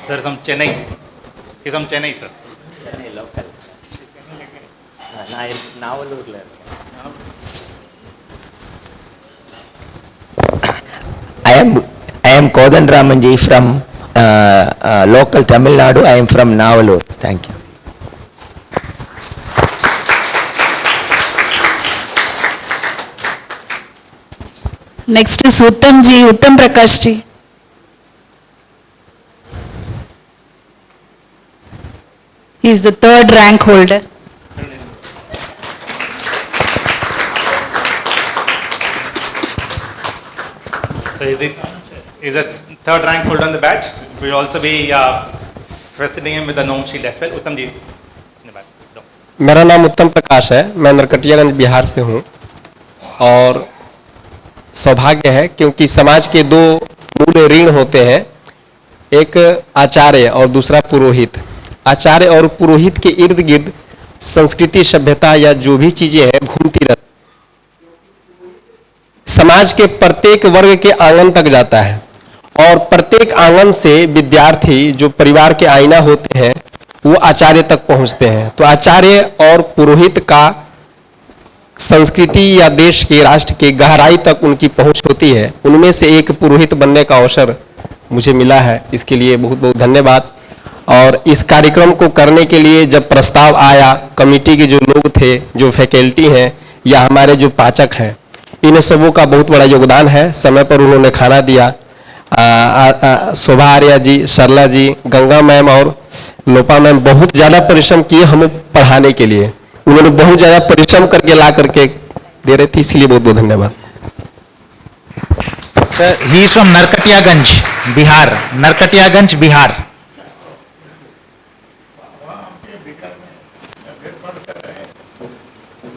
Sir, from Chennai. He's from Chennai, sir. Chennai local. Navalur. I am Kodan Ramanji from local Tamil Nadu. I am from Navalur. Thank you. Next is Uttam ji, Uttam Prakash ji. He is the 3rd rank holder. So he's a 3rd rank holder on the batch. We will also be felicitating him with the Om Shield as well. Uttam ji, in the back. मेरा नाम उत्तम प्रकाश है, मैं नरकटियागंज बिहार से हूँ और सौभाग्य है क्योंकि समाज के 2 मूल ऋण होते हैं, एक आचार्य और दूसरा पुरोहित। आचार्य और पुरोहित के इर्द गिर्द संस्कृति, सभ्यता या जो भी चीजें हैं घूमती रहती, समाज के प्रत्येक वर्ग के आंगन तक जाता है और प्रत्येक आंगन से विद्यार्थी जो परिवार के आईना होते हैं वो आचार्य तक पहुंचते हैं। तो आचार्य और पुरोहित का संस्कृति या देश के, राष्ट्र के गहराई तक उनकी पहुंच होती है। उनमें से एक पुरोहित बनने का अवसर मुझे मिला है, इसके लिए बहुत बहुत धन्यवाद। और इस कार्यक्रम को करने के लिए जब प्रस्ताव आया, कमेटी के जो लोग थे, जो फैकल्टी हैं या हमारे जो पाचक हैं, इन सबों का बहुत बड़ा योगदान है। समय पर उन्होंने खाना दिया। शोभा आर्या जी, सरला जी, गंगा मैम और लोपा मैम बहुत ज़्यादा परिश्रम किए हमें पढ़ाने के लिए। उन्होंने बहुत ज़्यादा परिश्रम करके ला करके दे रहे थे, इसलिए बहुत बहुत धन्यवाद। Sir, he is from Narkatiyaganj, Bihar. Narkatiyaganj, Bihar.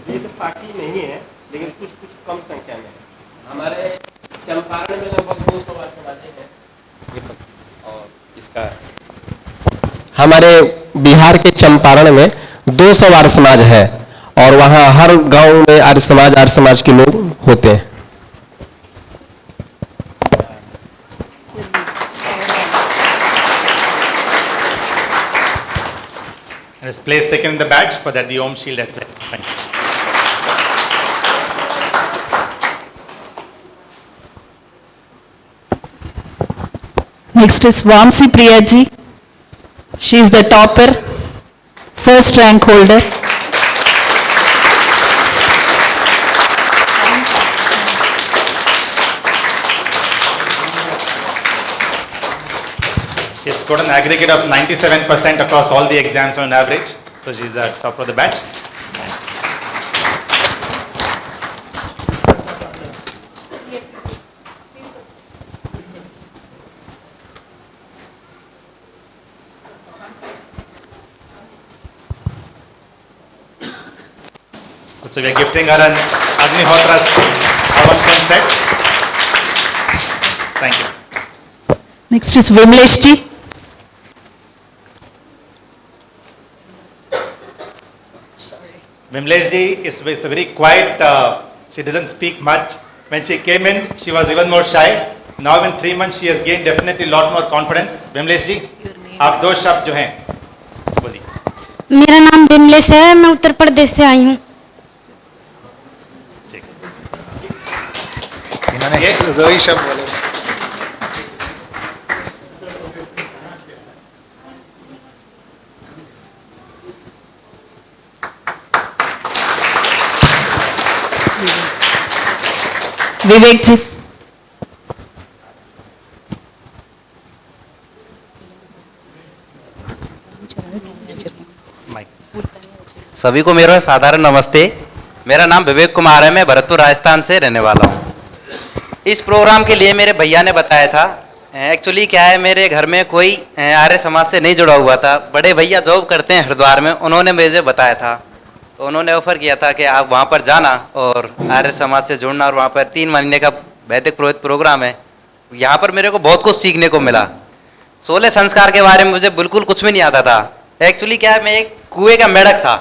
ये तो पार्टी नहीं है, लेकिन कुछ कम संख्या में हमारे चंपारण में लगभग 200 समाज हैं और इसका हमारे बिहार के चंपारण में 200 आर्य समाज है और वहाँ हर गांव में आर्य समाज के लोग होते हैं। And is placed second in the batch, for that the Om Shield has left. Thank you. Next is Vamsi Priya ji. She is the topper, 1st rank holder. scored an aggregate of 97% across all the exams on average. So she's the top of the batch. So we are gifting her an Agnihotra Havan set. Thank you. Next is Vimlesh ji. Vimlesh ji is very quiet. She doesn't speak much. When she came in, she was even more shy. Now in 3 months, she has gained definitely a lot more confidence. Vimlesh ji, आप दो शब्द जो हैं बोलिए. मेरा नाम विमलेश है, मैं उत्तर प्रदेश से आई हूँ. इन्होंने दो ही शब्द बोले. विवेक जी. सभी को मेरा साधारण नमस्ते. मेरा नाम विवेक कुमार है, मैं भरतपुर राजस्थान से रहने वाला हूँ. इस प्रोग्राम के लिए मेरे भैया ने बताया था. एक्चुअली क्या है, मेरे घर में कोई आर्य समाज से नहीं जुड़ा हुआ था. बड़े भैया जॉब करते हैं हरिद्वार में, उन्होंने मुझे बताया था. तो उन्होंने ऑफर किया था कि आप वहाँ पर जाना और आर्य समाज से जुड़ना, और वहाँ पर 3 महीने का वैदिक पुरोहित प्रोग्राम है. यहाँ पर मेरे को बहुत कुछ सीखने को मिला. 16 संस्कार के बारे में मुझे बिल्कुल कुछ भी नहीं आता था. एक्चुअली क्या है, मैं एक कुएं का मेढक था.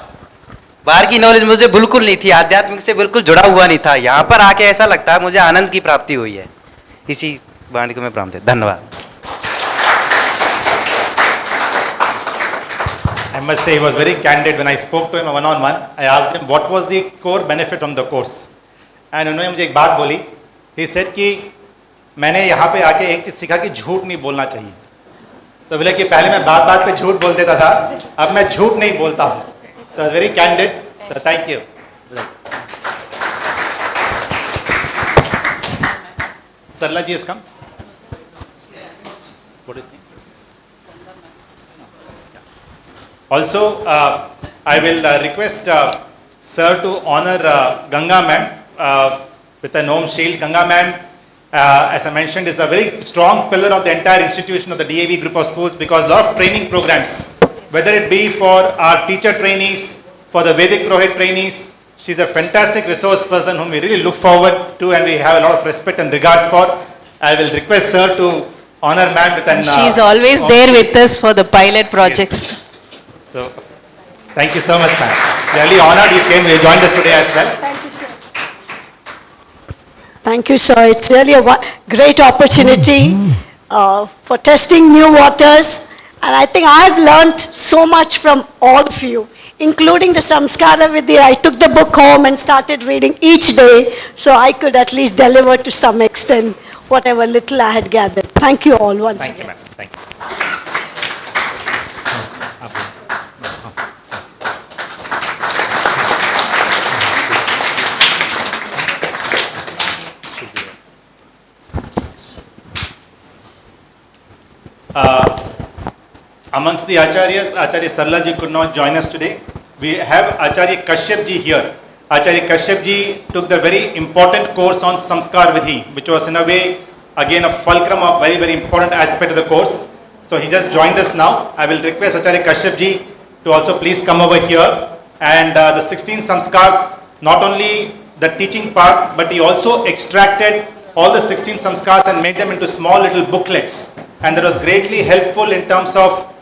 बाहर की नॉलेज मुझे बिल्कुल नहीं थी, आध्यात्मिक से बिल्कुल जुड़ा हुआ नहीं था. यहाँ पर आके ऐसा लगता है मुझे आनंद की प्राप्ति हुई है. इसी वाणी को मैं प्राप्त है. धन्यवाद. I must say he was very candid when I spoke to him one-on-one. I asked him what was the core benefit from the course. And उन्होंने मुझे एक बात बोली. He said कि मैंने यहाँ पे आके एक चीज़ सीखा कि झूठ नहीं बोलना चाहिए. तो बोले कि पहले मैं बात पे झूठ बोल देता था, अब मैं झूठ नहीं बोलता हूँ. So I was very candid. So thank you. Sarla ji has come. What is it? Also, I will request sir to honor Ganga ma'am with a Nom shield. Ganga ma'am, as I mentioned, is a very strong pillar of the entire institution of the DAV group of schools, because a lot of training programs, whether it be for our teacher trainees, for the Vedic Purohit trainees, she's a fantastic resource person whom we really look forward to and we have a lot of respect and regards for. I will request sir to honor ma'am with an... She's always there with us for the pilot projects. Yes. So, thank you so much, ma'am. Really honored you came, you joined us today as well. Thank you, sir. Thank you, sir. It's really a great opportunity for testing new waters. And I think I've learned so much from all of you, including the Samskara Vidya. I took the book home and started reading each day, so I could at least deliver to some extent whatever little I had gathered. Thank you all once again. Thank you, ma'am. Thank you. Amongst the Acharyas, Acharya Sarla ji could not join us today. We have Acharya Kashyap ji here. Acharya Kashyap ji took the very important course on Samskar Vidhi, which was in a way again a fulcrum of very, very important aspect of the course. So he just joined us now. I will request Acharya Kashyap ji to also please come over here. And the 16 Samskars, not only the teaching part, but he also extracted all the 16 Samskars and made them into small little booklets. And that was greatly helpful in terms of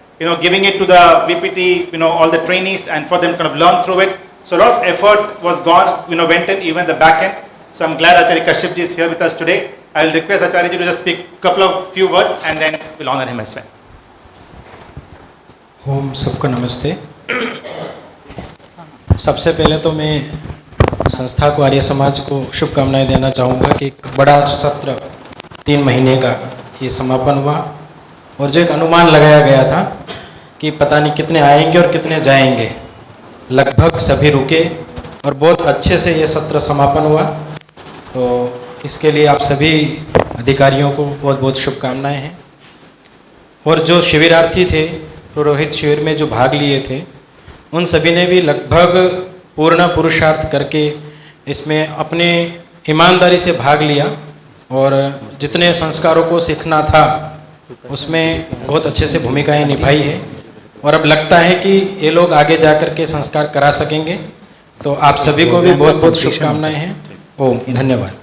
giving it to the VPT, all the trainees, and for them to kind of learn through it. So a lot of effort was gone, went in even the back end. So I'm glad Acharya Kashyap ji is here with us today. I will request Acharya ji to just speak a few words and then we'll honor him as well. ओम सबको नमस्ते. सबसे पहले तो मैं संस्था को, आर्य समाज को शुभकामनाएं देना चाहूँगा कि एक बड़ा सत्र 3 महीने का ये समापन हुआ, और जो एक अनुमान लगाया गया था कि पता नहीं कितने आएंगे और कितने जाएंगे, लगभग सभी रुके और बहुत अच्छे से ये सत्र समापन हुआ. तो इसके लिए आप सभी अधिकारियों को बहुत बहुत शुभकामनाएं हैं. और जो शिविरार्थी थे पुरोहित शिविर में जो भाग लिए थे, उन सभी ने भी लगभग पूर्ण पुरुषार्थ करके इसमें अपने ईमानदारी से भाग लिया और जितने संस्कारों को सीखना था उसमें बहुत अच्छे से भूमिकाएं निभाई है। और अब लगता है कि ये लोग आगे जाकर के संस्कार करा सकेंगे। तो आप सभी को भी बहुत बहुत शुभकामनाएं हैं। ओम धन्यवाद।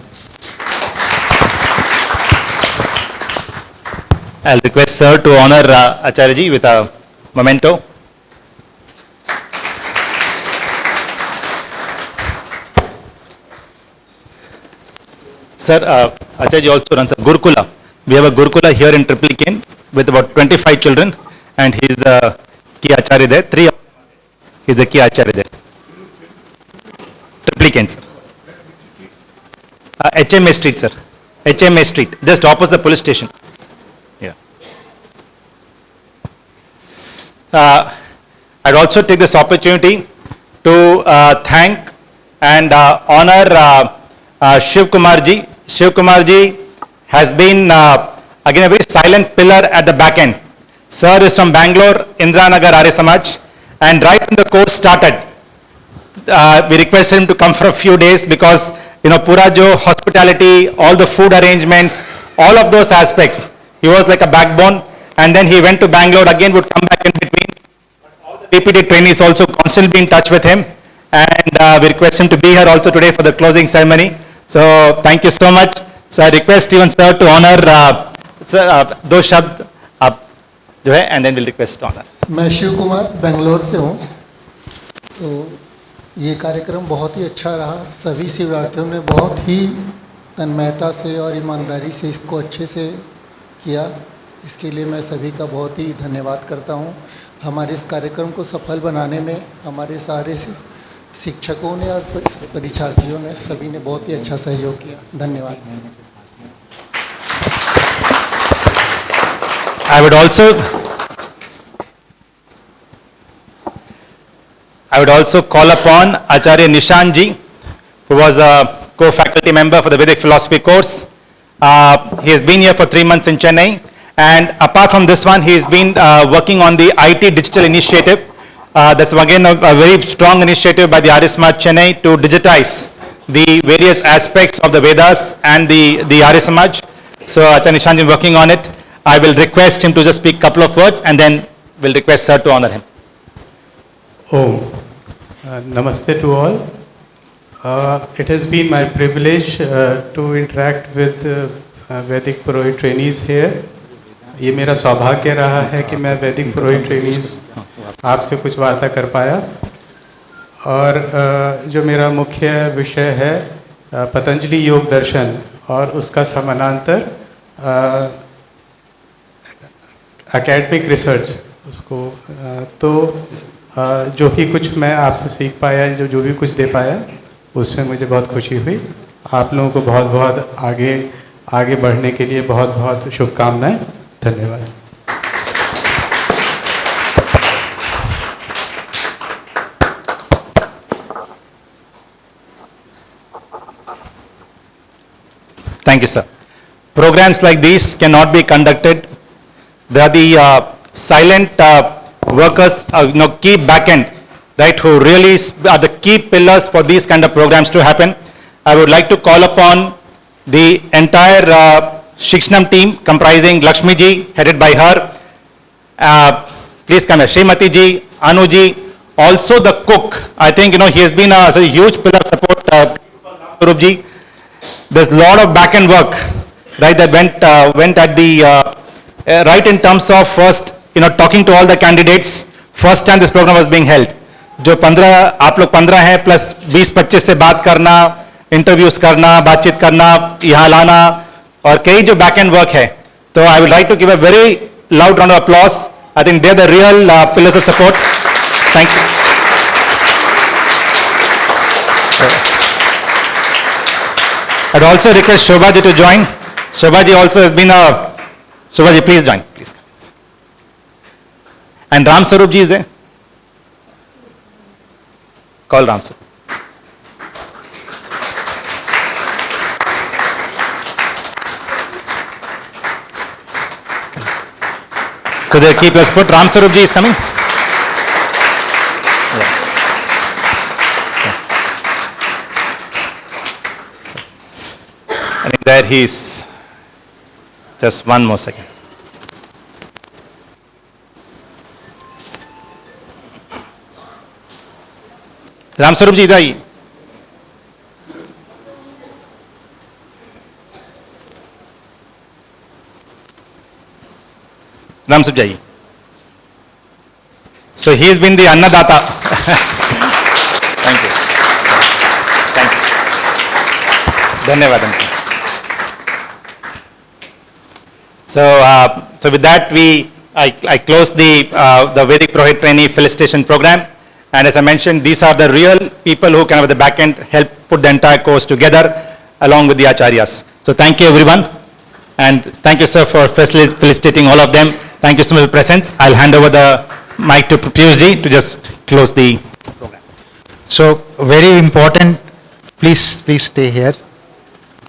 I'll request sir to honor Acharya ji with a memento. Sir, Acharya ji also runs a Gurukula. We have a Gurukula here in Triplicane with about 25 children, and he is the key Acharya there. He is the key Acharya there. Triplicane, sir. HMA Street, sir. HMA Street, just opposite the police station. Yeah. I'd also take this opportunity to thank and honor Shiv Kumar ji. Shiv Kumar ji has been again a very silent pillar at the back end. Sir is from Bangalore, Indranagar Arya Samaj, and right when the course started, we requested him to come for a few days because Pura jo hospitality, all the food arrangements, all of those aspects, he was like a backbone. And then he went to Bangalore, again would come back in between. All the PPT trainees also constantly be in touch with him, and we request him to be here also today for the closing ceremony. So thank you so much. So I request even sir to honor those shabd आप जो है, and then we'll request to honor. मैं शिव कुमार बेंगलोर से हूँ। तो ये कार्यक्रम बहुत ही अच्छा रहा। सभी शिवरार्थियों ने बहुत ही तन्मयता से और ईमानदारी से इसको अच्छे से किया। इसके लिए मैं सभी का बहुत ही धन्यवाद करता हूँ। हमारे इस कार्यक्रम को सफल बनाने में हमारे सारे शिक्षकों ने और परीक्षार्थियों ने सभी ने बहुत ही अच्छा सहयोग किया। धन्यवाद। I would also call upon Acharya Nishan ji, who was a co-faculty member for the Vedic philosophy course. He has been here for 3 months in Chennai, and apart from this one, he has been working on the IT digital initiative. That's again a very strong initiative by the Arya Samaj Chennai to digitize the various aspects of the Vedas and the Arya Samaj. So Acharya Nishan ji is working on it. I will request him to just speak a couple of words, and then we'll request sir to honor him. Namaste to all. It has been my privilege to interact with Vedic Purohit trainees here. ये मेरा सौभाग्य रहा है कि मैं वैदिक पुरोहित trainees आपसे कुछ वार्ता कर पाया। और जो मेरा मुख्य विषय है पतंजलि योग दर्शन और उसका समानांतर एकेडमिक रिसर्च उसको तो जो भी कुछ मैं आपसे सीख पाया, जो भी कुछ दे पाया, उसमें मुझे बहुत खुशी हुई। आप लोगों को बहुत बहुत आगे बढ़ने के लिए बहुत बहुत शुभकामनाएं। धन्यवाद। Thank you, sir. Programs like these cannot be conducted. They are the silent workers, key backend, right, who really are the key pillars for these kind of programs to happen. I would like to call upon the entire Shikshnam team comprising Lakshmi ji, headed by her. Please come here. Srimati ji, Anu ji, also the cook. I think, he has been a huge pillar of support. Rup ji. There's a lot of back end work, right, that went at the, right in terms of first, talking to all the candidates. First time this program was being held. जो 15 आप लोग 15 हैं plus 20-25 से बात करना, interviews करना, बातचीत करना, यहाँ लाना और कई जो बैक एंड वर्क है, तो I would like to give a very loud round of applause. I think they are the real pillars of support. Thank you. I'd also request Shobha ji to join. Shobha ji also has been Shobha ji, please join, please. And Ram Sarup ji is there. Call Ram Sarup. So they keep us put. Ram Sarup ji is coming. And there he is. Just one more second. Ram Swaroop जी इधर आइए. राम स्वरूप जाइए. So he has been the Annadata. Thank you. Thank you. धन्यवाद. So with that I close the Vedic Purohit trainee felicitation program. And as I mentioned, these are the real people who can, at the back end, help put the entire course together along with the acharyas. So thank you everyone. And thank you, sir, for felicitating all of them. Thank you so much for your presence. I'll hand over the mic to Piyush ji to just close the program. So very important, please stay here.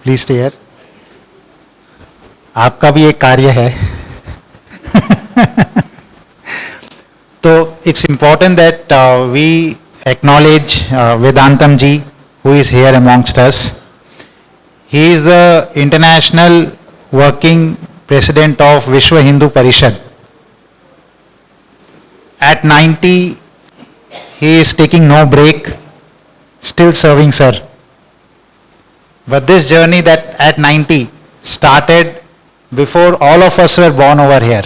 Please stay here. आपका भी एक कार्य है. So it's important that we acknowledge Vedantam ji, who is here amongst us. He is the international working president of Vishwa Hindu Parishad. At 90, he is taking no break, still serving, sir. But this journey that at 90 started before all of us were born over here.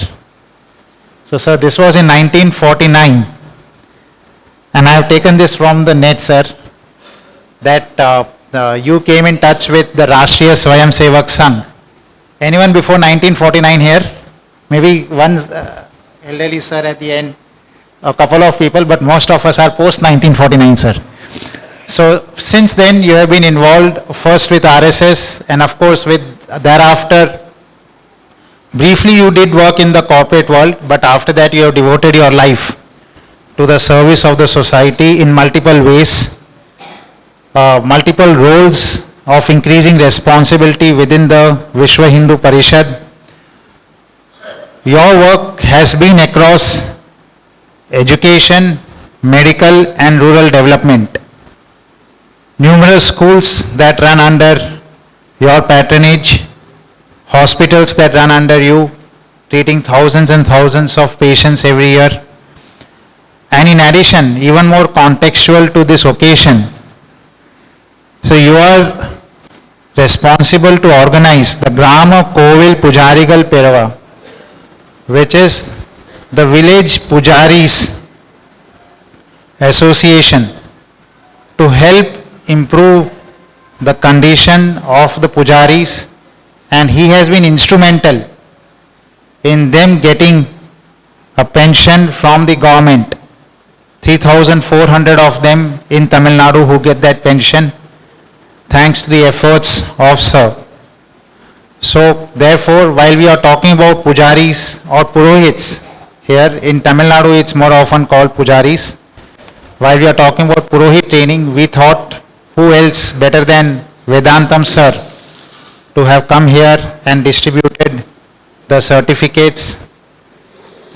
So sir, this was in 1949, and I have taken this from the net, sir, that you came in touch with the Rashtriya Swayam Sevak Sangh. Anyone before 1949 here? Maybe one elderly sir at the end, a couple of people, but most of us are post 1949, sir. So since then you have been involved first with RSS and of course with thereafter. Briefly you did work in the corporate world, but after that you have devoted your life to the service of the society in multiple ways, multiple roles of increasing responsibility within the Vishwa Hindu Parishad. Your work has been across education, medical and rural development. Numerous schools that run under your patronage, hospitals that run under you, treating thousands and thousands of patients every year. And in addition, even more contextual to this occasion, so you are responsible to organize the Grama Kovil Pujarigal Perava, which is the village Pujaris Association, to help improve the condition of the Pujaris, and he has been instrumental in them getting a pension from the government. 3,400 of them in Tamil Nadu who get that pension, thanks to the efforts of Sir. So therefore, while we are talking about Pujaris or Purohits, here in Tamil Nadu it's more often called Pujaris. While we are talking about Purohit training, we thought who else better than Vedantam Sir to have come here and distributed the certificates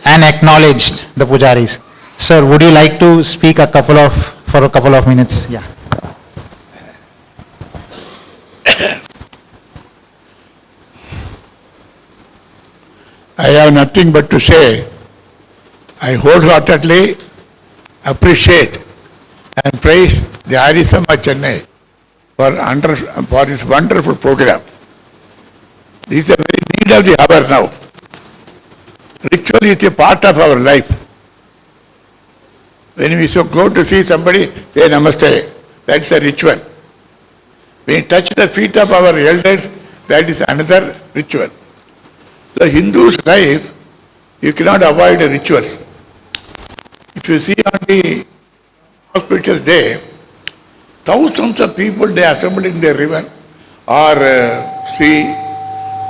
and acknowledged the Pujaris. Sir, would you like to speak for a couple of minutes? Yeah. I have nothing but to say, I wholeheartedly appreciate and praise the Arya Samaj Chennai for this wonderful program. This is a very need of the hour now. Ritual is a part of our life. When we go to see somebody, say namaste, that's a ritual. When we touch the feet of our elders, that is another ritual. The Hindu's life, you cannot avoid the rituals. If you see on the auspicious day, thousands of people, they assemble in the river or sea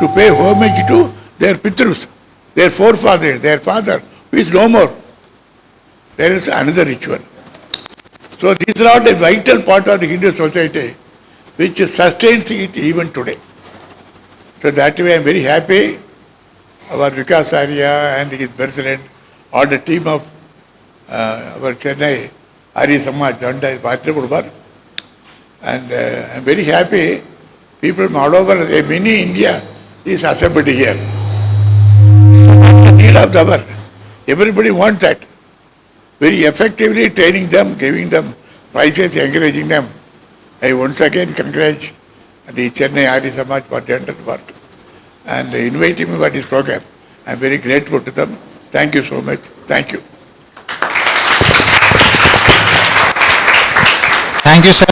to pay homage to their Pitrus, their forefathers, their father, who is no more. There is another ritual. So these are all a vital part of the Hindu society which sustains it even today. So that way I am very happy our Vikas Arya and his president, all the team of our Chennai Arya Samaj under Bharatiya Kurubar. And I'm very happy. People from all over, mini India is assembled here. The need of the hour. Everybody wants that. Very effectively training them, giving them prizes, encouraging them. I once again congratulate the Chennai Arya Samaj for their work and inviting me for this program. I am very grateful to them. Thank you so much. Thank you. Thank you, sir.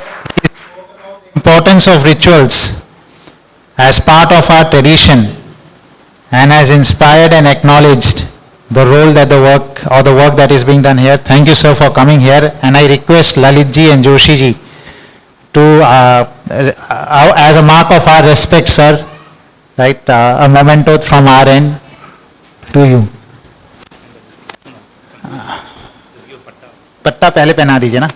Importance of rituals as part of our tradition and has inspired and acknowledged the role that the work that is being done here. Thank you, sir, for coming here. And I request Lalit ji and Joshi ji to, as a mark of our respect, sir, right, a memento from our end to you. पट्टा पहले पहना दीजिए ना.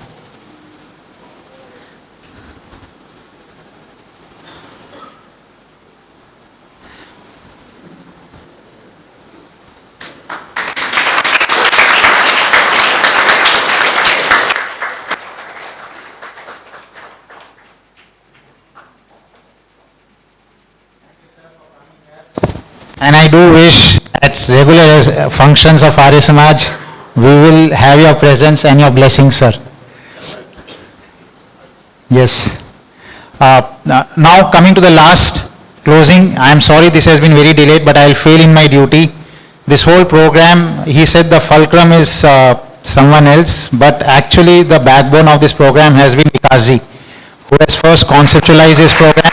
And I do wish at regular functions of Arya Samaj, we will have your presence and your blessings, sir. Yes. Now coming to the last closing, I am sorry this has been very delayed, but I will fail in my duty. This whole program, he said the fulcrum is someone else, but actually the backbone of this program has been Vikas ji, who has first conceptualized this program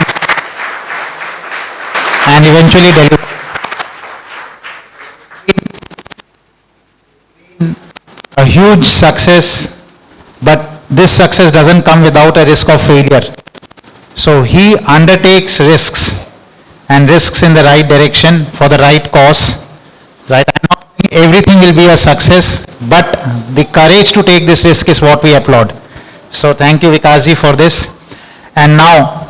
and eventually delivered. A huge success, but this success doesn't come without a risk of failure. So he undertakes risks and risks in the right direction for the right cause. Right? I'm not saying everything will be a success, but the courage to take this risk is what we applaud. So thank you, Vikas ji, for this. And now,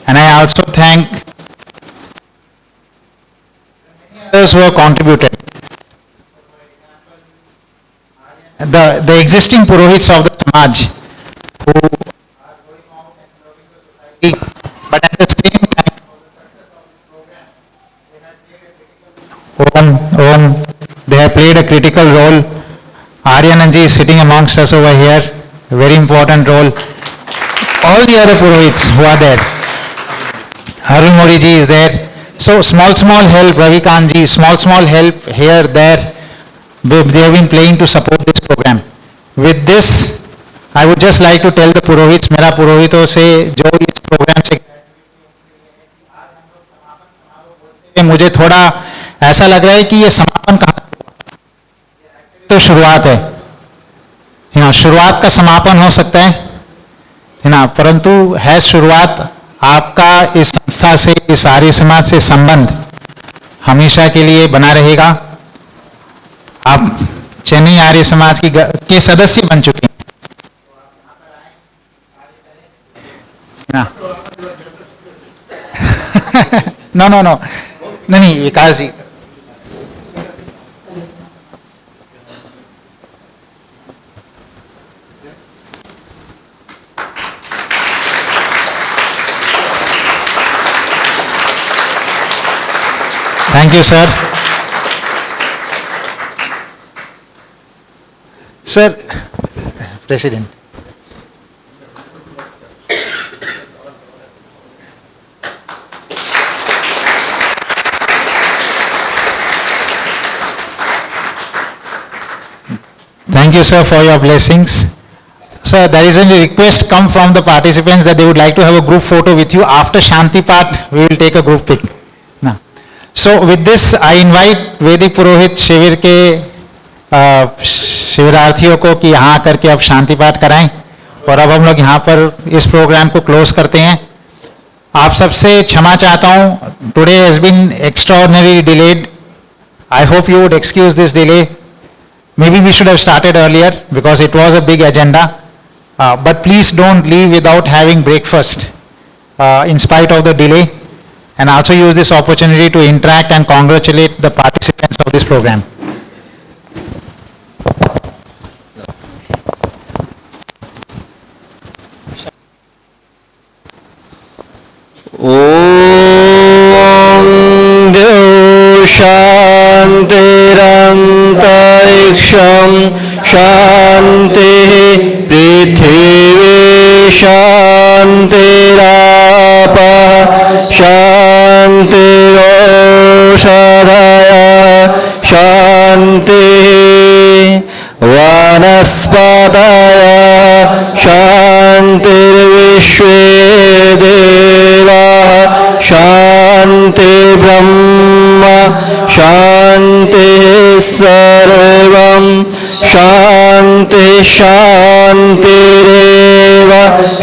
and I also thank others who have contributed. The existing Purohits of the Samaj who are going out and serving the society, but at the same time, they have played a critical role. Aryananji is sitting amongst us over here, a very important role. All the other Purohits who are there. Arun Modi ji is there. So small help, Ravi Kanji, small help here, there. They have been playing to support this program. With this, I would just like to tell the Purohits, मेरा पुरोहितों से जो इस programme से मुझे थोड़ा ऐसा लग रहा है कि ये समापन कहाँ तो शुरुआत है ना, शुरुआत का समापन हो सकता है ना, परंतु है शुरुआत. आपका इस संस्था से, इस आर्य समाज से संबंध हमेशा के लिए बना रहेगा. आप चेन्नई आर्य समाज के सदस्य बन चुके हैं ना. नो नहीं Vikas ji. Thank you sir. Sir, President. Thank you, sir, for your blessings. Sir, there is a request come from the participants that they would like to have a group photo with you. After Shanti part, we will take a group pic. Now, so with this, I invite Vedic Purohit शिविर के शिविरार्थियों को कि यहाँ आकर के अब शांति पाठ कराएं. और अब हम लोग यहाँ पर इस प्रोग्राम को क्लोज करते हैं. आप सबसे क्षमा चाहता हूँ. Today has been extraordinary delayed. I hope you would excuse this delay. Maybe we should have started earlier because it was a big agenda. But please don't leave without having breakfast in spite of the delay. and also use this opportunity to interact and congratulate the participants of this program. शांतिरंतरिक्षं शांति पृथिवी शांतिराप शांतिरोषधय शांति वनस्पतय शांतिर्विश्वे देवाः शांति ब्रह्म शांति सर्वं शांति शांतिरेव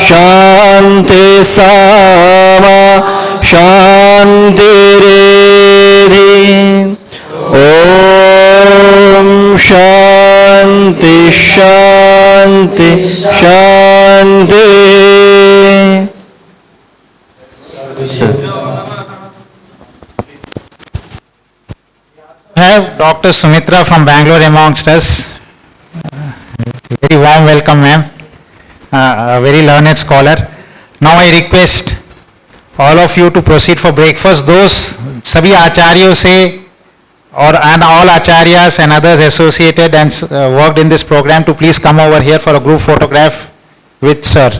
शांति सामा शांतिरेधि ओम शांति शांति शांति We have Dr. Sumitra from Bangalore amongst us. Very warm welcome, ma'am. A very learned scholar. Now I request all of you to proceed for breakfast. Those सभी आचार्यों से और and all acharyas and others associated and worked in this program to please come over here for a group photograph with sir.